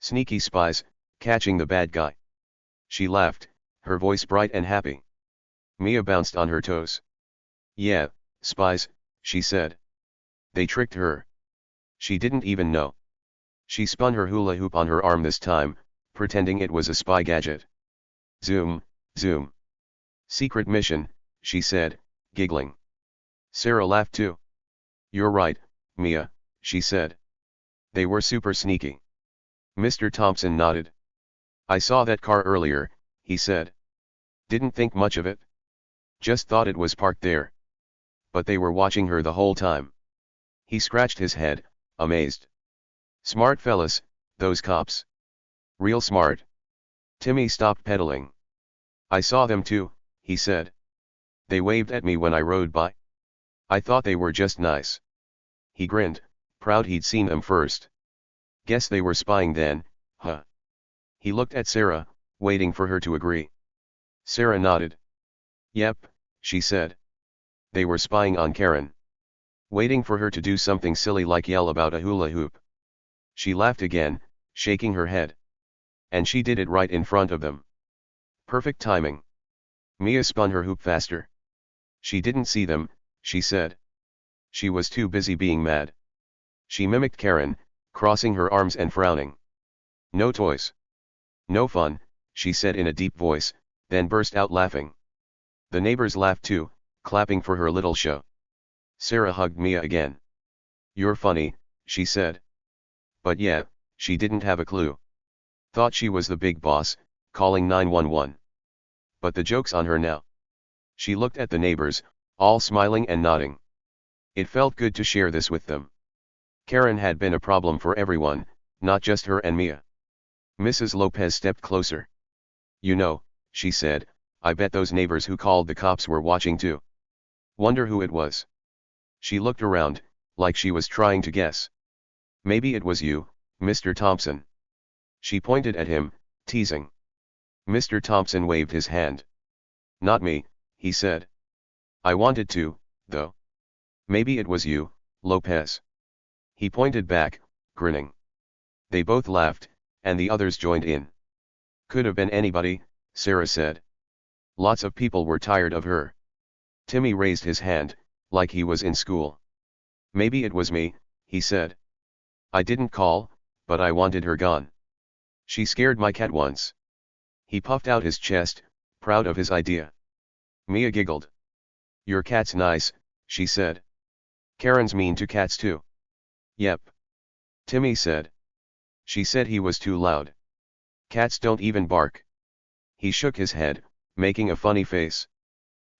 Sneaky spies, catching the bad guy. She laughed, her voice bright and happy. Mia bounced on her toes. Yeah, spies, she said. They tricked her. She didn't even know. She spun her hula hoop on her arm this time, pretending it was a spy gadget. Zoom, zoom. Secret mission, she said, giggling. Sarah laughed too. You're right, Mia, she said. They were super sneaky. Mr. Thompson nodded. I saw that car earlier, he said. Didn't think much of it. Just thought it was parked there. But they were watching her the whole time. He scratched his head, amazed. Smart fellas, those cops. Real smart. Timmy stopped pedaling. I saw them too, he said. They waved at me when I rode by. I thought they were just nice. He grinned, proud he'd seen them first. Guess they were spying then, huh? He looked at Sarah, waiting for her to agree. Sarah nodded. Yep, she said. They were spying on Karen. Waiting for her to do something silly like yell about a hula hoop. She laughed again, shaking her head. And she did it right in front of them. Perfect timing. Mia spun her hoop faster. She didn't see them, she said. She was too busy being mad. She mimicked Karen, crossing her arms and frowning. No toys. No fun, she said in a deep voice, then burst out laughing. The neighbors laughed too, clapping for her little show. Sarah hugged Mia again. You're funny, she said. But yeah, she didn't have a clue. Thought she was the big boss, calling 911. But the joke's on her now. She looked at the neighbors, all smiling and nodding. It felt good to share this with them. Karen had been a problem for everyone, not just her and Mia. Mrs. Lopez stepped closer. You know, she said, I bet those neighbors who called the cops were watching too. Wonder who it was. She looked around, like she was trying to guess. Maybe it was you, Mr. Thompson. She pointed at him, teasing. Mr. Thompson waved his hand. Not me, he said. I wanted to, though. Maybe it was you, Lopez. He pointed back, grinning. They both laughed, and the others joined in. Could have been anybody, Sarah said. Lots of people were tired of her. Timmy raised his hand, like he was in school. Maybe it was me, he said. I didn't call, but I wanted her gone. She scared my cat once. He puffed out his chest, proud of his idea. Mia giggled. Your cat's nice, she said. Karen's mean to cats too. Yep. Timmy said. She said he was too loud. Cats don't even bark. He shook his head, making a funny face.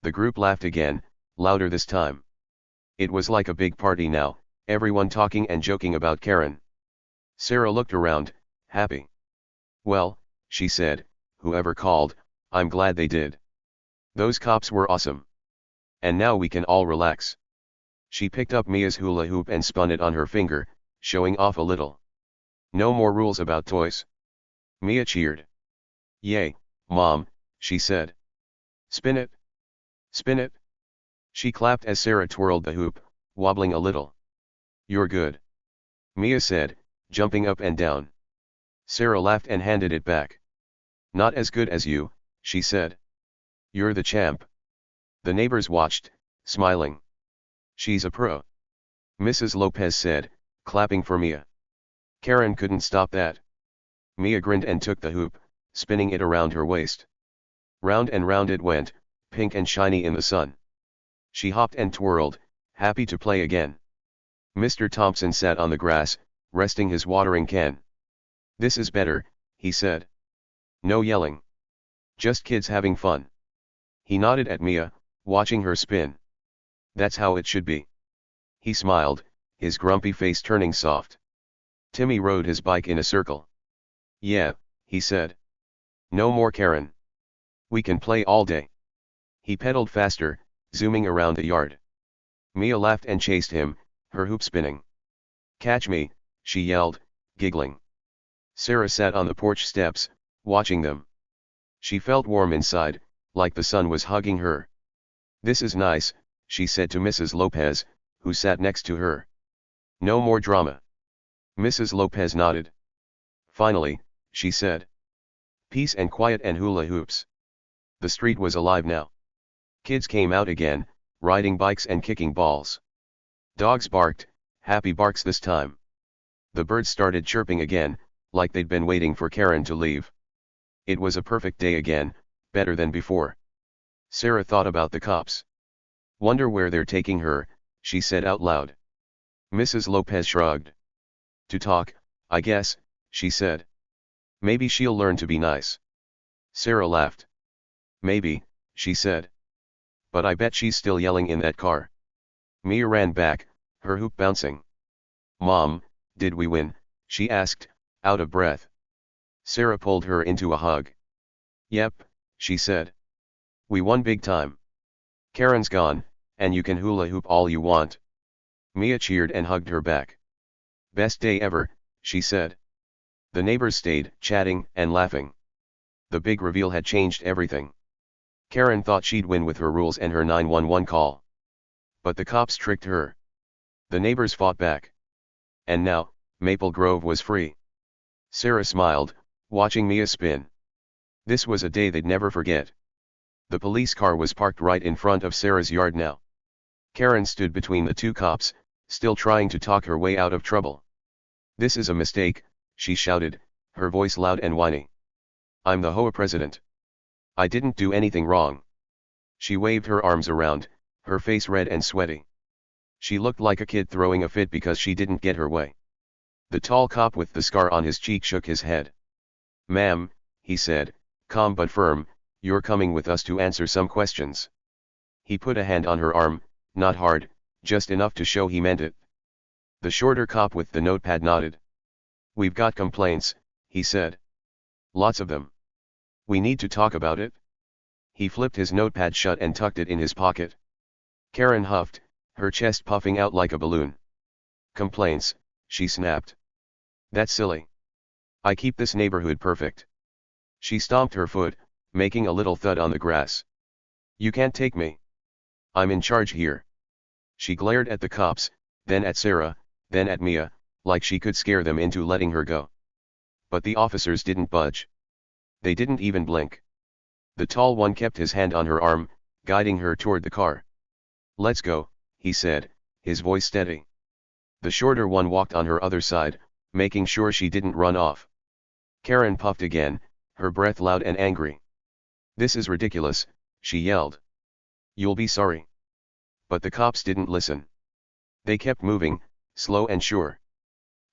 The group laughed again, louder this time. It was like a big party now, everyone talking and joking about Karen. Sarah looked around, happy. Well, she said, whoever called, I'm glad they did. Those cops were awesome. And now we can all relax. She picked up Mia's hula hoop and spun it on her finger, showing off a little. No more rules about toys. Mia cheered. Yay, Mom, she said. Spin it. Spin it. She clapped as Sarah twirled the hoop, wobbling a little. You're good. Mia said, jumping up and down. Sarah laughed and handed it back. Not as good as you, she said. You're the champ. The neighbors watched, smiling. She's a pro. Mrs. Lopez said, clapping for Mia. Karen couldn't stop that. Mia grinned and took the hoop, spinning it around her waist. Round and round it went, pink and shiny in the sun. She hopped and twirled, happy to play again. Mr. Thompson sat on the grass, resting his watering can. This is better, he said. No yelling. Just kids having fun. He nodded at Mia, watching her spin. That's how it should be. He smiled, his grumpy face turning soft. Timmy rode his bike in a circle. Yeah, he said. No more Karen. We can play all day. He pedaled faster, zooming around the yard. Mia laughed and chased him, her hoop spinning. Catch me, she yelled, giggling. Sarah sat on the porch steps, watching them. She felt warm inside, like the sun was hugging her. This is nice, she said to Mrs. Lopez, who sat next to her. No more drama. Mrs. Lopez nodded. Finally, she said. Peace and quiet and hula hoops. The street was alive now. Kids came out again, riding bikes and kicking balls. Dogs barked, happy barks this time. The birds started chirping again, like they'd been waiting for Karen to leave. It was a perfect day again, better than before. Sarah thought about the cops. Wonder where they're taking her, she said out loud. Mrs. Lopez shrugged. To talk, I guess, she said. Maybe she'll learn to be nice. Sarah laughed. Maybe, she said. But I bet she's still yelling in that car. Mia ran back, her hoop bouncing. Mom, did we win? She asked, out of breath. Sarah pulled her into a hug. Yep, she said. We won big time. Karen's gone, and you can hula hoop all you want. Mia cheered and hugged her back. Best day ever, she said. The neighbors stayed, chatting and laughing. The big reveal had changed everything. Karen thought she'd win with her rules and her 911 call. But the cops tricked her. The neighbors fought back. And now, Maple Grove was free. Sarah smiled, watching Mia spin. This was a day they'd never forget. The police car was parked right in front of Sarah's yard now. Karen stood between the two cops, still trying to talk her way out of trouble. This is a mistake, she shouted, her voice loud and whiny. I'm the HOA president. I didn't do anything wrong. She waved her arms around, her face red and sweaty. She looked like a kid throwing a fit because she didn't get her way. The tall cop with the scar on his cheek shook his head. "Ma'am," he said, calm but firm, "you're coming with us to answer some questions." He put a hand on her arm, not hard, just enough to show he meant it. The shorter cop with the notepad nodded. "We've got complaints," he said. "Lots of them. We need to talk about it." He flipped his notepad shut and tucked it in his pocket. Karen huffed, her chest puffing out like a balloon. "Complaints," she snapped. "That's silly. I keep this neighborhood perfect." She stomped her foot, making a little thud on the grass. "You can't take me. I'm in charge here." She glared at the cops, then at Sarah, then at Mia, like she could scare them into letting her go. But the officers didn't budge. They didn't even blink. The tall one kept his hand on her arm, guiding her toward the car. "Let's go," he said, his voice steady. The shorter one walked on her other side, making sure she didn't run off. Karen puffed again, her breath loud and angry. "This is ridiculous," she yelled. "You'll be sorry." But the cops didn't listen. They kept moving, slow and sure.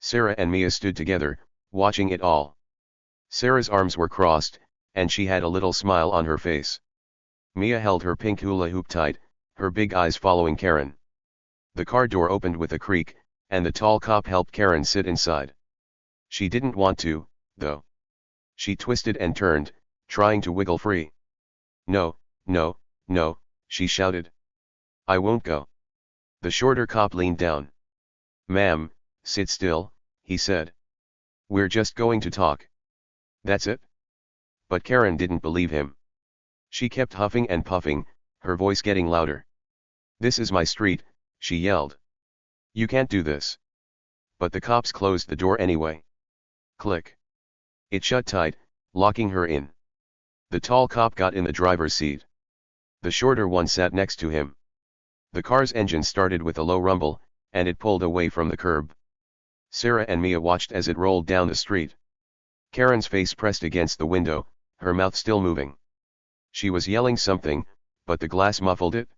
Sarah and Mia stood together, watching it all. Sarah's arms were crossed, and she had a little smile on her face. Mia held her pink hula hoop tight, her big eyes following Karen. The car door opened with a creak, and the tall cop helped Karen sit inside. She didn't want to, though. She twisted and turned, trying to wiggle free. "No, no, no," she shouted. "I won't go." The shorter cop leaned down. "Ma'am, sit still," he said. "We're just going to talk." "That's it?" But Karen didn't believe him. She kept huffing and puffing, her voice getting louder. "This is my street," she yelled. "You can't do this." But the cops closed the door anyway. Click. It shut tight, locking her in. The tall cop got in the driver's seat. The shorter one sat next to him. The car's engine started with a low rumble, and it pulled away from the curb. Sarah and Mia watched as it rolled down the street. Karen's face pressed against the window, her mouth still moving. She was yelling something, but the glass muffled it.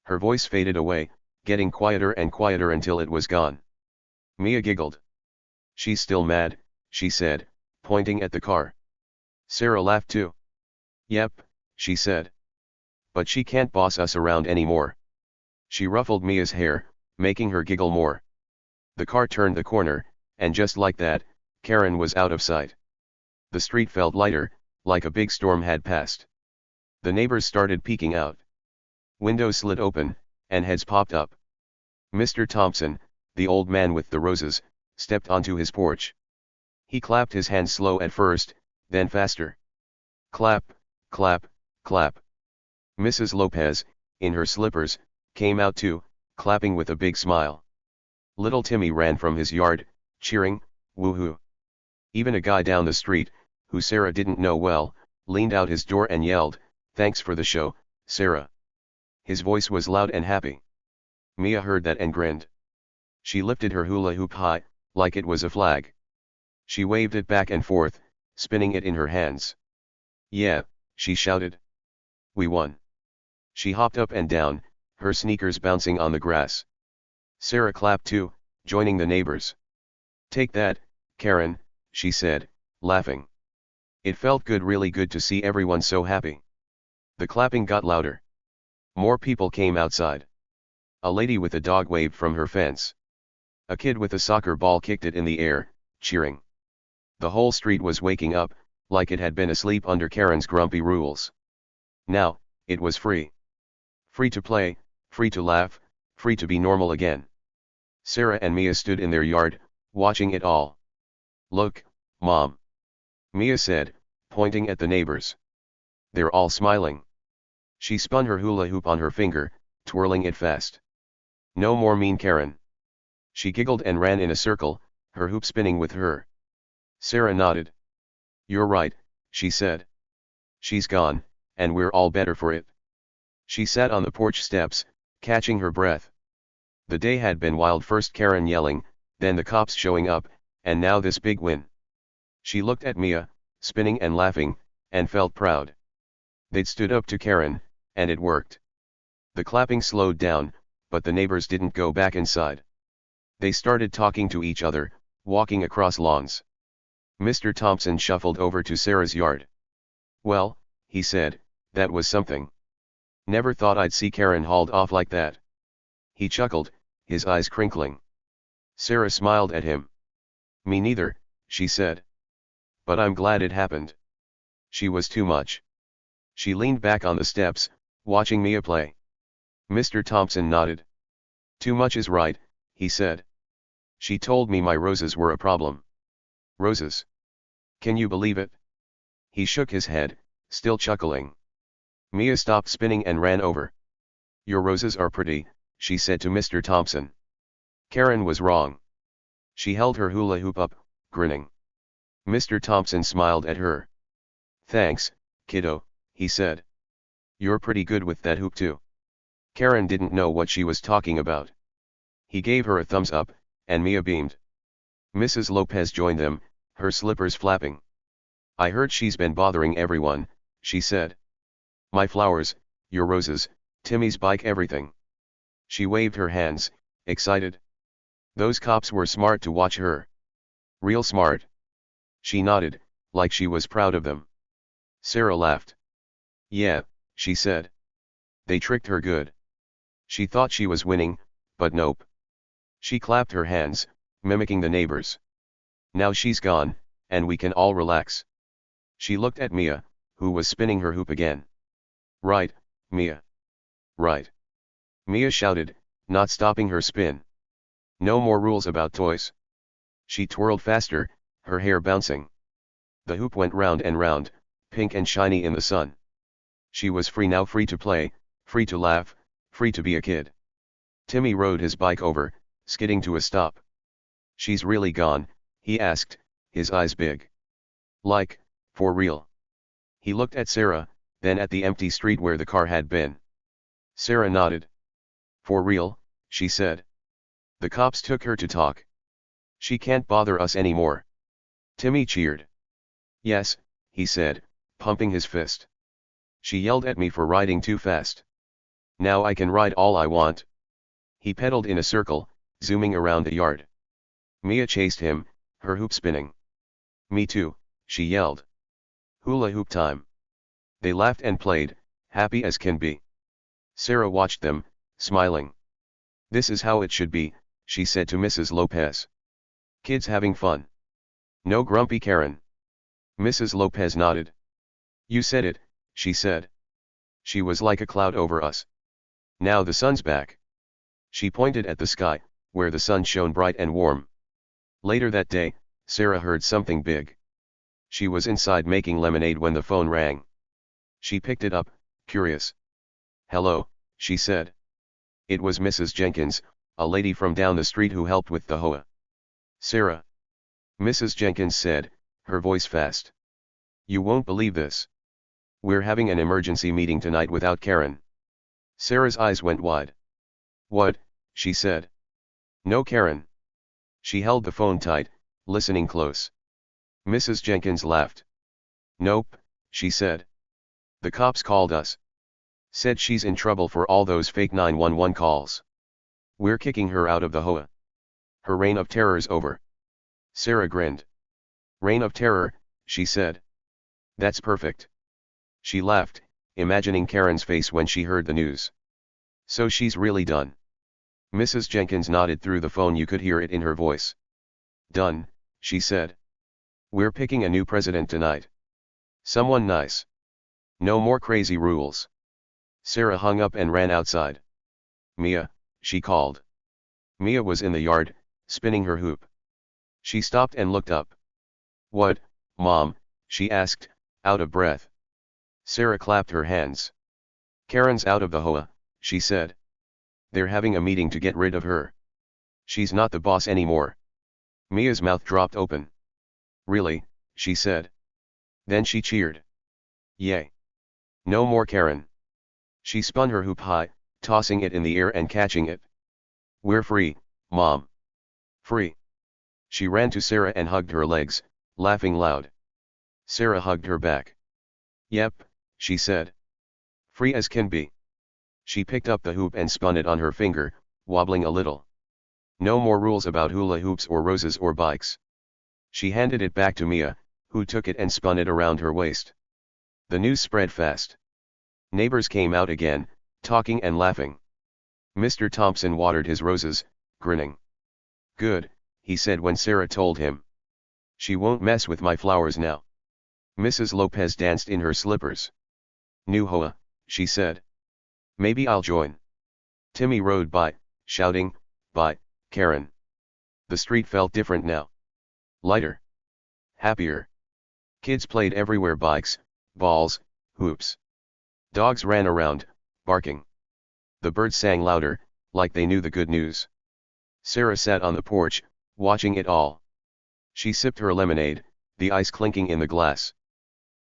Her voice faded away, getting quieter and quieter until it was gone. Mia giggled. "She's still mad," she said, pointing at the car. Sarah laughed too. "Yep," she said. "But she can't boss us around anymore." She ruffled Mia's hair, making her giggle more. The car turned the corner, and just like that, Karen was out of sight. The street felt lighter, like a big storm had passed. The neighbors started peeking out. Windows slid open, and heads popped up. Mr. Thompson, the old man with the roses, stepped onto his porch. He clapped his hands slow at first, then faster. Clap, clap, clap. Mrs. Lopez, in her slippers, came out too, clapping with a big smile. Little Timmy ran from his yard, cheering, "Woohoo!" Even a guy down the street, who Sarah didn't know well, leaned out his door and yelled, "Thanks for the show, Sarah." His voice was loud and happy. Mia heard that and grinned. She lifted her hula hoop high, like it was a flag. She waved it back and forth, spinning it in her hands. "Yeah," she shouted. "We won." She hopped up and down, her sneakers bouncing on the grass. Sarah clapped too, joining the neighbors. "Take that, Karen," she said, laughing. It felt good, really good to see everyone so happy. The clapping got louder. More people came outside. A lady with a dog waved from her fence. A kid with a soccer ball kicked it in the air, cheering. The whole street was waking up, like it had been asleep under Karen's grumpy rules. Now, it was free. Free to play, free to laugh, free to be normal again. Sarah and Mia stood in their yard, watching it all. "Look, Mom," Mia said, pointing at the neighbors. "They're all smiling." She spun her hula hoop on her finger, twirling it fast. "No more mean Karen." She giggled and ran in a circle, her hoop spinning with her. Sarah nodded. "You're right," she said. "She's gone, and we're all better for it." She sat on the porch steps, catching her breath. The day had been wild, first Karen yelling, then the cops showing up, and now this big win. She looked at Mia, spinning and laughing, and felt proud. They'd stood up to Karen, and it worked. The clapping slowed down, but the neighbors didn't go back inside. They started talking to each other, walking across lawns. Mr. Thompson shuffled over to Sarah's yard. "Well," he said, "that was something. Never thought I'd see Karen hauled off like that." He chuckled, his eyes crinkling. Sarah smiled at him. "Me neither," she said. "But I'm glad it happened. She was too much." She leaned back on the steps, watching Mia play. Mr. Thompson nodded. "Too much is right," he said. "She told me my roses were a problem." "Roses? Can you believe it?" He shook his head, still chuckling. Mia stopped spinning and ran over. "Your roses are pretty," she said to Mr. Thompson. Karen was wrong. She held her hula hoop up, grinning. Mr. Thompson smiled at her. "Thanks, kiddo," he said. "You're pretty good with that hoop too." Karen didn't know what she was talking about. He gave her a thumbs up, and Mia beamed. Mrs. Lopez joined them, her slippers flapping. "I heard she's been bothering everyone," she said. "My flowers, your roses, Timmy's bike, everything." She waved her hands, excited. "Those cops were smart to watch her." "Real smart." She nodded, like she was proud of them. Sarah laughed. "Yeah," she said. "They tricked her good." She thought she was winning, but nope. She clapped her hands, mimicking the neighbors. "Now she's gone, and we can all relax." She looked at Mia, who was spinning her hoop again. "Right, Mia. Right." Mia shouted, not stopping her spin. "No more rules about toys." She twirled faster, her hair bouncing. The hoop went round and round, pink and shiny in the sun. She was free now, free to play, free to laugh, free to be a kid. Timmy rode his bike over, skidding to a stop. "She's really gone?" he asked, his eyes big. "Like, for real?" He looked at Sarah, then at the empty street where the car had been. Sarah nodded. "For real," she said. "The cops took her to talk. She can't bother us anymore." Timmy cheered. "Yes," he said, pumping his fist. "She yelled at me for riding too fast. Now I can ride all I want." He pedaled in a circle, zooming around the yard. Mia chased him, her hoop spinning. "Me too," she yelled. "Hula hoop time." They laughed and played, happy as can be. Sarah watched them, smiling. "This is how it should be," she said to Mrs. Lopez. "Kids having fun. No grumpy Karen." Mrs. Lopez nodded. "You said it," she said. "She was like a cloud over us. Now the sun's back." She pointed at the sky, where the sun shone bright and warm. Later that day, Sarah heard something big. She was inside making lemonade when the phone rang. She picked it up, curious. "Hello," she said. It was Mrs. Jenkins, a lady from down the street who helped with the HOA. "Sarah," Mrs. Jenkins said, her voice fast. "You won't believe this. We're having an emergency meeting tonight without Karen." Sarah's eyes went wide. "What?" she said. "No Karen." She held the phone tight, listening close. Mrs. Jenkins laughed. "Nope," she said. "The cops called us. Said she's in trouble for all those fake 911 calls. We're kicking her out of the HOA. Her reign of terror's over." Sarah grinned. "Reign of terror," she said. "That's perfect." She laughed, imagining Karen's face when she heard the news. "So she's really done?" Mrs. Jenkins nodded through the phone. You could hear it in her voice. "Done," she said. "We're picking a new president tonight. Someone nice. No more crazy rules." Sarah hung up and ran outside. "Mia," she called. Mia was in the yard, spinning her hoop. She stopped and looked up. "What, Mom?" she asked, out of breath. Sarah clapped her hands. "Karen's out of the HOA," she said. "They're having a meeting to get rid of her. She's not the boss anymore." Mia's mouth dropped open. "Really?" she said. Then she cheered. "Yay. No more Karen." She spun her hoop high, tossing it in the air and catching it. "We're free, Mom. Free." She ran to Sarah and hugged her legs, laughing loud. Sarah hugged her back. "Yep," she said. "Free as can be." She picked up the hoop and spun it on her finger, wobbling a little. No more rules about hula hoops or roses or bikes. She handed it back to Mia, who took it and spun it around her waist. The news spread fast. Neighbors came out again, talking and laughing. Mr. Thompson watered his roses, grinning. "Good," he said when Sarah told him. "She won't mess with my flowers now." Mrs. Lopez danced in her slippers. "New HOA," she said. "Maybe I'll join." Timmy rode by, shouting, "Bye, Karen." The street felt different now. Lighter. Happier. Kids played everywhere: bikes, balls, hoops. Dogs ran around, barking. The birds sang louder, like they knew the good news. Sarah sat on the porch, watching it all. She sipped her lemonade, the ice clinking in the glass.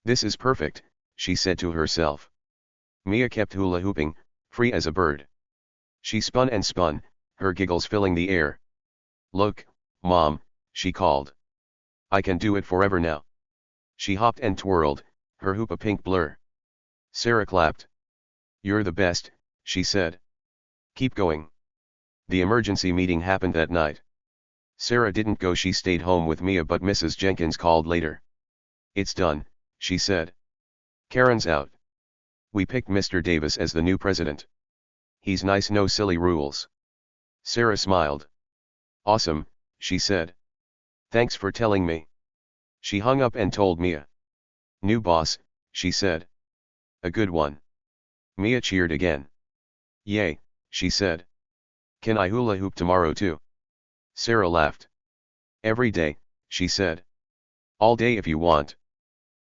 "This is perfect," she said to herself. Mia kept hula hooping, free as a bird. She spun and spun, her giggles filling the air. "Look, Mom," she called. "I can do it forever now." She hopped and twirled, her hoop a pink blur. Sarah clapped. "You're the best," she said. "Keep going." The emergency meeting happened that night. Sarah didn't go, she stayed home with Mia, but Mrs. Jenkins called later. "It's done," she said. "Karen's out. We picked Mr. Davis as the new president. He's nice, no silly rules." Sarah smiled. "Awesome," she said. "Thanks for telling me." She hung up and told Mia. "New boss," she said. "A good one." Mia cheered again. "Yay," she said. "Can I hula hoop tomorrow too?" Sarah laughed. "Every day," she said. "All day if you want."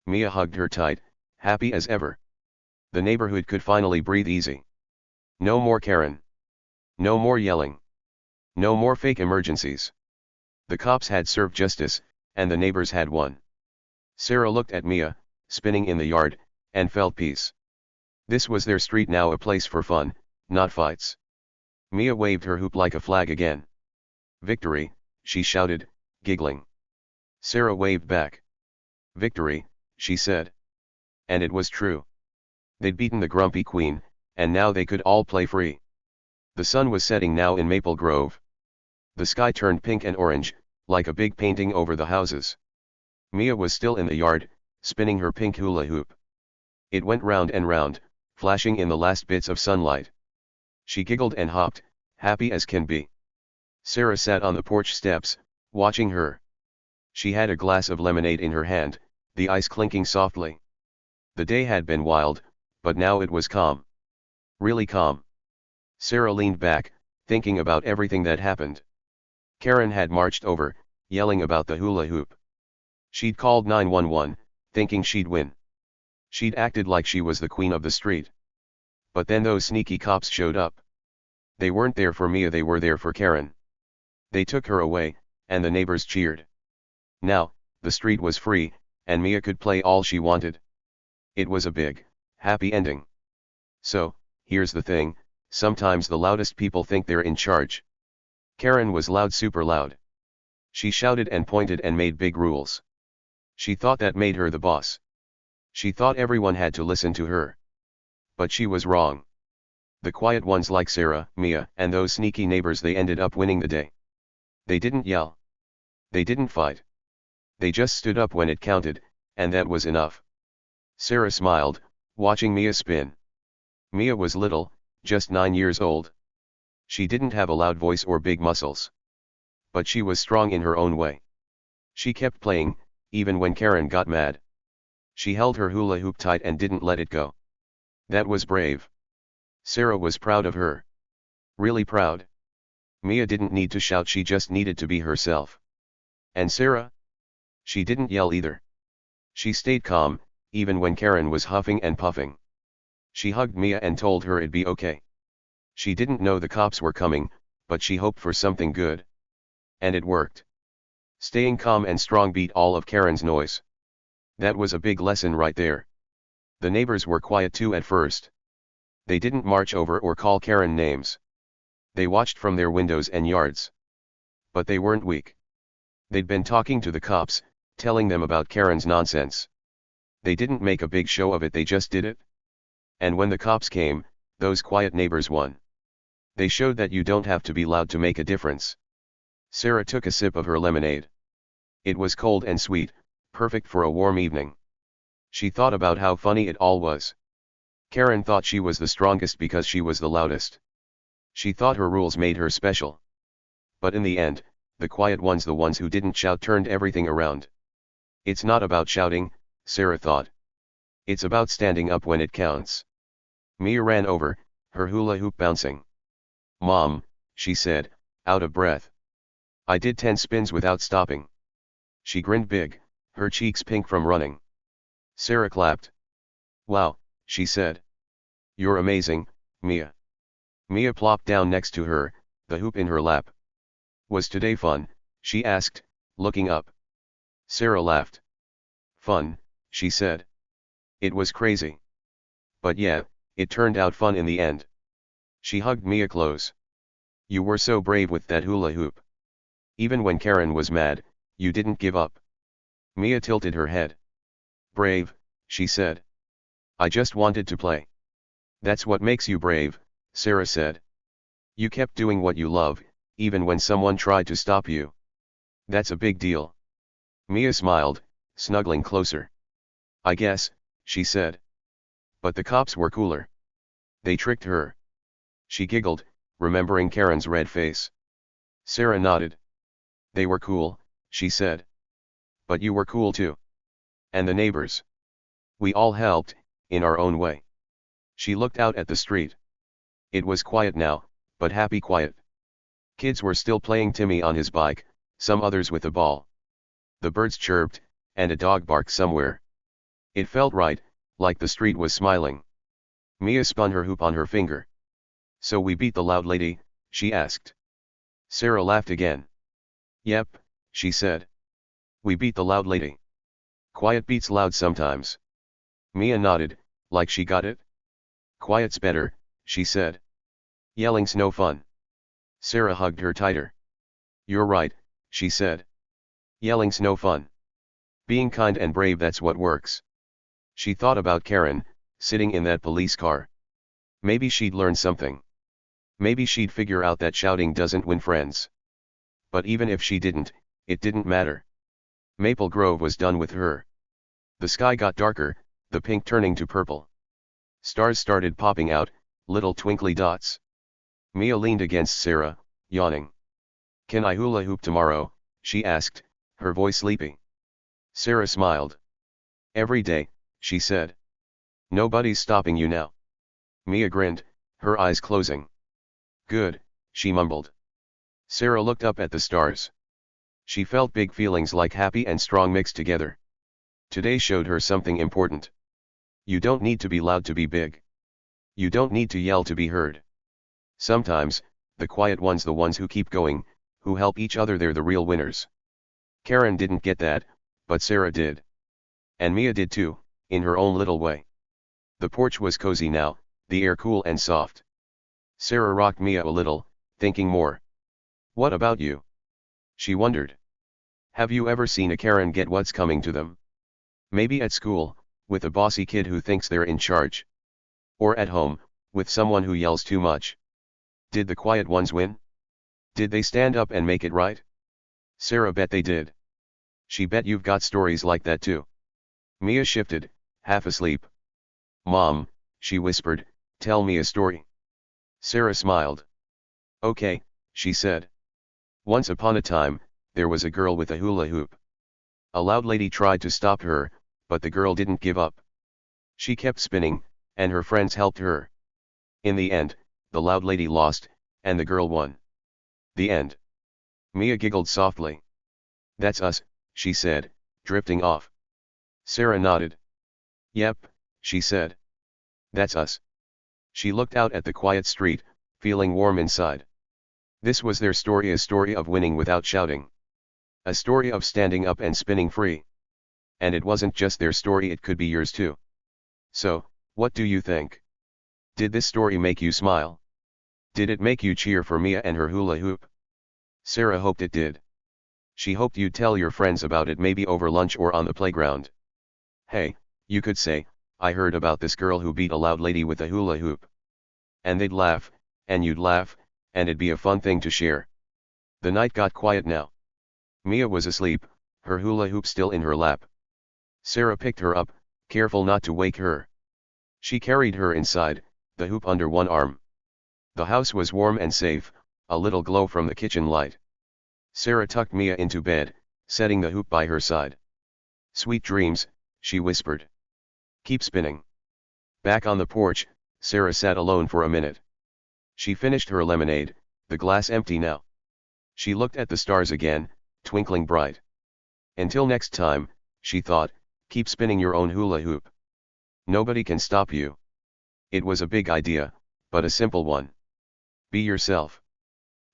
Mia hugged her tight, happy as ever. The neighborhood could finally breathe easy. No more Karen. No more yelling. No more fake emergencies. The cops had served justice, and the neighbors had won. Sarah looked at Mia, spinning in the yard, and felt peace. This was their street now, a place for fun, not fights. Mia waved her hoop like a flag again. "Victory," she shouted, giggling. Sarah waved back. "Victory," she said. And it was true. They'd beaten the grumpy queen, and now they could all play free. The sun was setting now in Maple Grove. The sky turned pink and orange, like a big painting over the houses. Mia was still in the yard, spinning her pink hula hoop. It went round and round, flashing in the last bits of sunlight. She giggled and hopped, happy as can be. Sarah sat on the porch steps, watching her. She had a glass of lemonade in her hand, the ice clinking softly. The day had been wild, but now it was calm. Really calm. Sarah leaned back, thinking about everything that happened. Karen had marched over, yelling about the hula hoop. She'd called 911, thinking she'd win. She'd acted like she was the queen of the street. But then those sneaky cops showed up. They weren't there for Mia, they were there for Karen. They took her away, and the neighbors cheered. Now, the street was free, and Mia could play all she wanted. It was a big, happy ending. So, here's the thing, sometimes the loudest people think they're in charge. Karen was loud, super loud. She shouted and pointed and made big rules. She thought that made her the boss. She thought everyone had to listen to her. But she was wrong. The quiet ones like Sarah, Mia, and those sneaky neighbors, they ended up winning the day. They didn't yell. They didn't fight. They just stood up when it counted, and that was enough. Sarah smiled, watching Mia spin. Mia was little, just 9 years old. She didn't have a loud voice or big muscles. But she was strong in her own way. She kept playing, even when Karen got mad. She held her hula hoop tight and didn't let it go. That was brave. Sarah was proud of her. Really proud. Mia didn't need to shout, she just needed to be herself. And Sarah? She didn't yell either. She stayed calm, even when Karen was huffing and puffing. She hugged Mia and told her it'd be okay. She didn't know the cops were coming, but she hoped for something good. And it worked. Staying calm and strong beat all of Karen's noise. That was a big lesson right there. The neighbors were quiet too at first. They didn't march over or call Karen names. They watched from their windows and yards. But they weren't weak. They'd been talking to the cops, telling them about Karen's nonsense. They didn't make a big show of it, they just did it. And when the cops came, those quiet neighbors won. They showed that you don't have to be loud to make a difference. Sarah took a sip of her lemonade. It was cold and sweet, perfect for a warm evening. She thought about how funny it all was. Karen thought she was the strongest because she was the loudest. She thought her rules made her special. But in the end, the quiet ones, the ones who didn't shout, turned everything around. It's not about shouting, Sarah thought. It's about standing up when it counts. Mia ran over, her hula hoop bouncing. Mom, she said, out of breath. I did 10 spins without stopping. She grinned big, her cheeks pink from running. Sarah clapped. Wow, she said. You're amazing, Mia. Mia plopped down next to her, the hoop in her lap. Was today fun? She asked, looking up. Sarah laughed. Fun, she said. It was crazy. But yeah, it turned out fun in the end. She hugged Mia close. You were so brave with that hula hoop. Even when Karen was mad, you didn't give up. Mia tilted her head. Brave, she said. I just wanted to play. That's what makes you brave, Sarah said. You kept doing what you love, even when someone tried to stop you. That's a big deal. Mia smiled, snuggling closer. I guess, she said. But the cops were cooler. They tricked her. She giggled, remembering Karen's red face. Sarah nodded. They were cool, she said. But you were cool too. And the neighbors. We all helped, in our own way. She looked out at the street. It was quiet now, but happy quiet. Kids were still playing Timmy on his bike, some others with a ball. The birds chirped, and a dog barked somewhere. It felt right, like the street was smiling. Mia spun her hoop on her finger. So we beat the loud lady, she asked. Sarah laughed again. Yep, she said. We beat the loud lady. Quiet beats loud sometimes. Mia nodded, like she got it. Quiet's better, she said. Yelling's no fun. Sarah hugged her tighter. You're right, she said. Yelling's no fun. Being kind and brave, that's what works. She thought about Karen, sitting in that police car. Maybe she'd learn something. Maybe she'd figure out that shouting doesn't win friends. But even if she didn't, it didn't matter. Maple Grove was done with her. The sky got darker, the pink turning to purple. Stars started popping out, little twinkly dots. Mia leaned against Sarah, yawning. Can I hula hoop tomorrow? She asked, her voice sleepy. Sarah smiled. Every day, she said. Nobody's stopping you now. Mia grinned, her eyes closing. Good, she mumbled. Sarah looked up at the stars. She felt big feelings like happy and strong mixed together. Today showed her something important. You don't need to be loud to be big. You don't need to yell to be heard. Sometimes, the quiet ones, the ones who keep going, who help each other, they're the real winners. Karen didn't get that, but Sarah did. And Mia did too, in her own little way. The porch was cozy now, the air cool and soft. Sarah rocked Mia a little, thinking more. What about you? She wondered. Have you ever seen a Karen get what's coming to them? Maybe at school, with a bossy kid who thinks they're in charge. Or at home, with someone who yells too much. Did the quiet ones win? Did they stand up and make it right? Sarah bet they did. She bet you've got stories like that too. Mia shifted, half asleep. Mom, she whispered, tell me a story. Sarah smiled. Okay, she said. Once upon a time, there was a girl with a hula hoop. A loud lady tried to stop her, but the girl didn't give up. She kept spinning, and her friends helped her. In the end, the loud lady lost, and the girl won. The end. Mia giggled softly. That's us, she said, drifting off. Sarah nodded. Yep, she said. That's us. She looked out at the quiet street, feeling warm inside. This was their story, a story of winning without shouting. A story of standing up and spinning free. And it wasn't just their story, it could be yours too. So, what do you think? Did this story make you smile? Did it make you cheer for Mia and her hula hoop? Sarah hoped it did. She hoped you'd tell your friends about it, maybe over lunch or on the playground. Hey, you could say, I heard about this girl who beat a loud lady with a hula hoop. And they'd laugh, and you'd laugh, and it'd be a fun thing to share. The night got quiet now. Mia was asleep, her hula hoop still in her lap. Sarah picked her up, careful not to wake her. She carried her inside, the hoop under one arm. The house was warm and safe, a little glow from the kitchen light. Sarah tucked Mia into bed, setting the hoop by her side. "Sweet dreams," she whispered. "Keep spinning." Back on the porch, Sarah sat alone for a minute. She finished her lemonade, the glass empty now. She looked at the stars again, twinkling bright. Until next time, she thought, keep spinning your own hula hoop. Nobody can stop you. It was a big idea, but a simple one. Be yourself.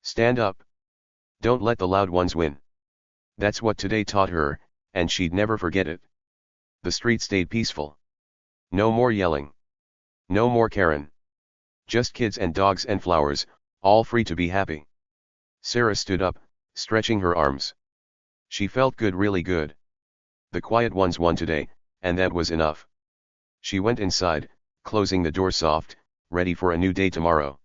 Stand up. Don't let the loud ones win. That's what today taught her, and she'd never forget it. The street stayed peaceful. No more yelling. No more Karen. Just kids and dogs and flowers, all free to be happy. Sarah stood up, stretching her arms. She felt good, really good. The quiet ones won today, and that was enough. She went inside, closing the door soft, ready for a new day tomorrow.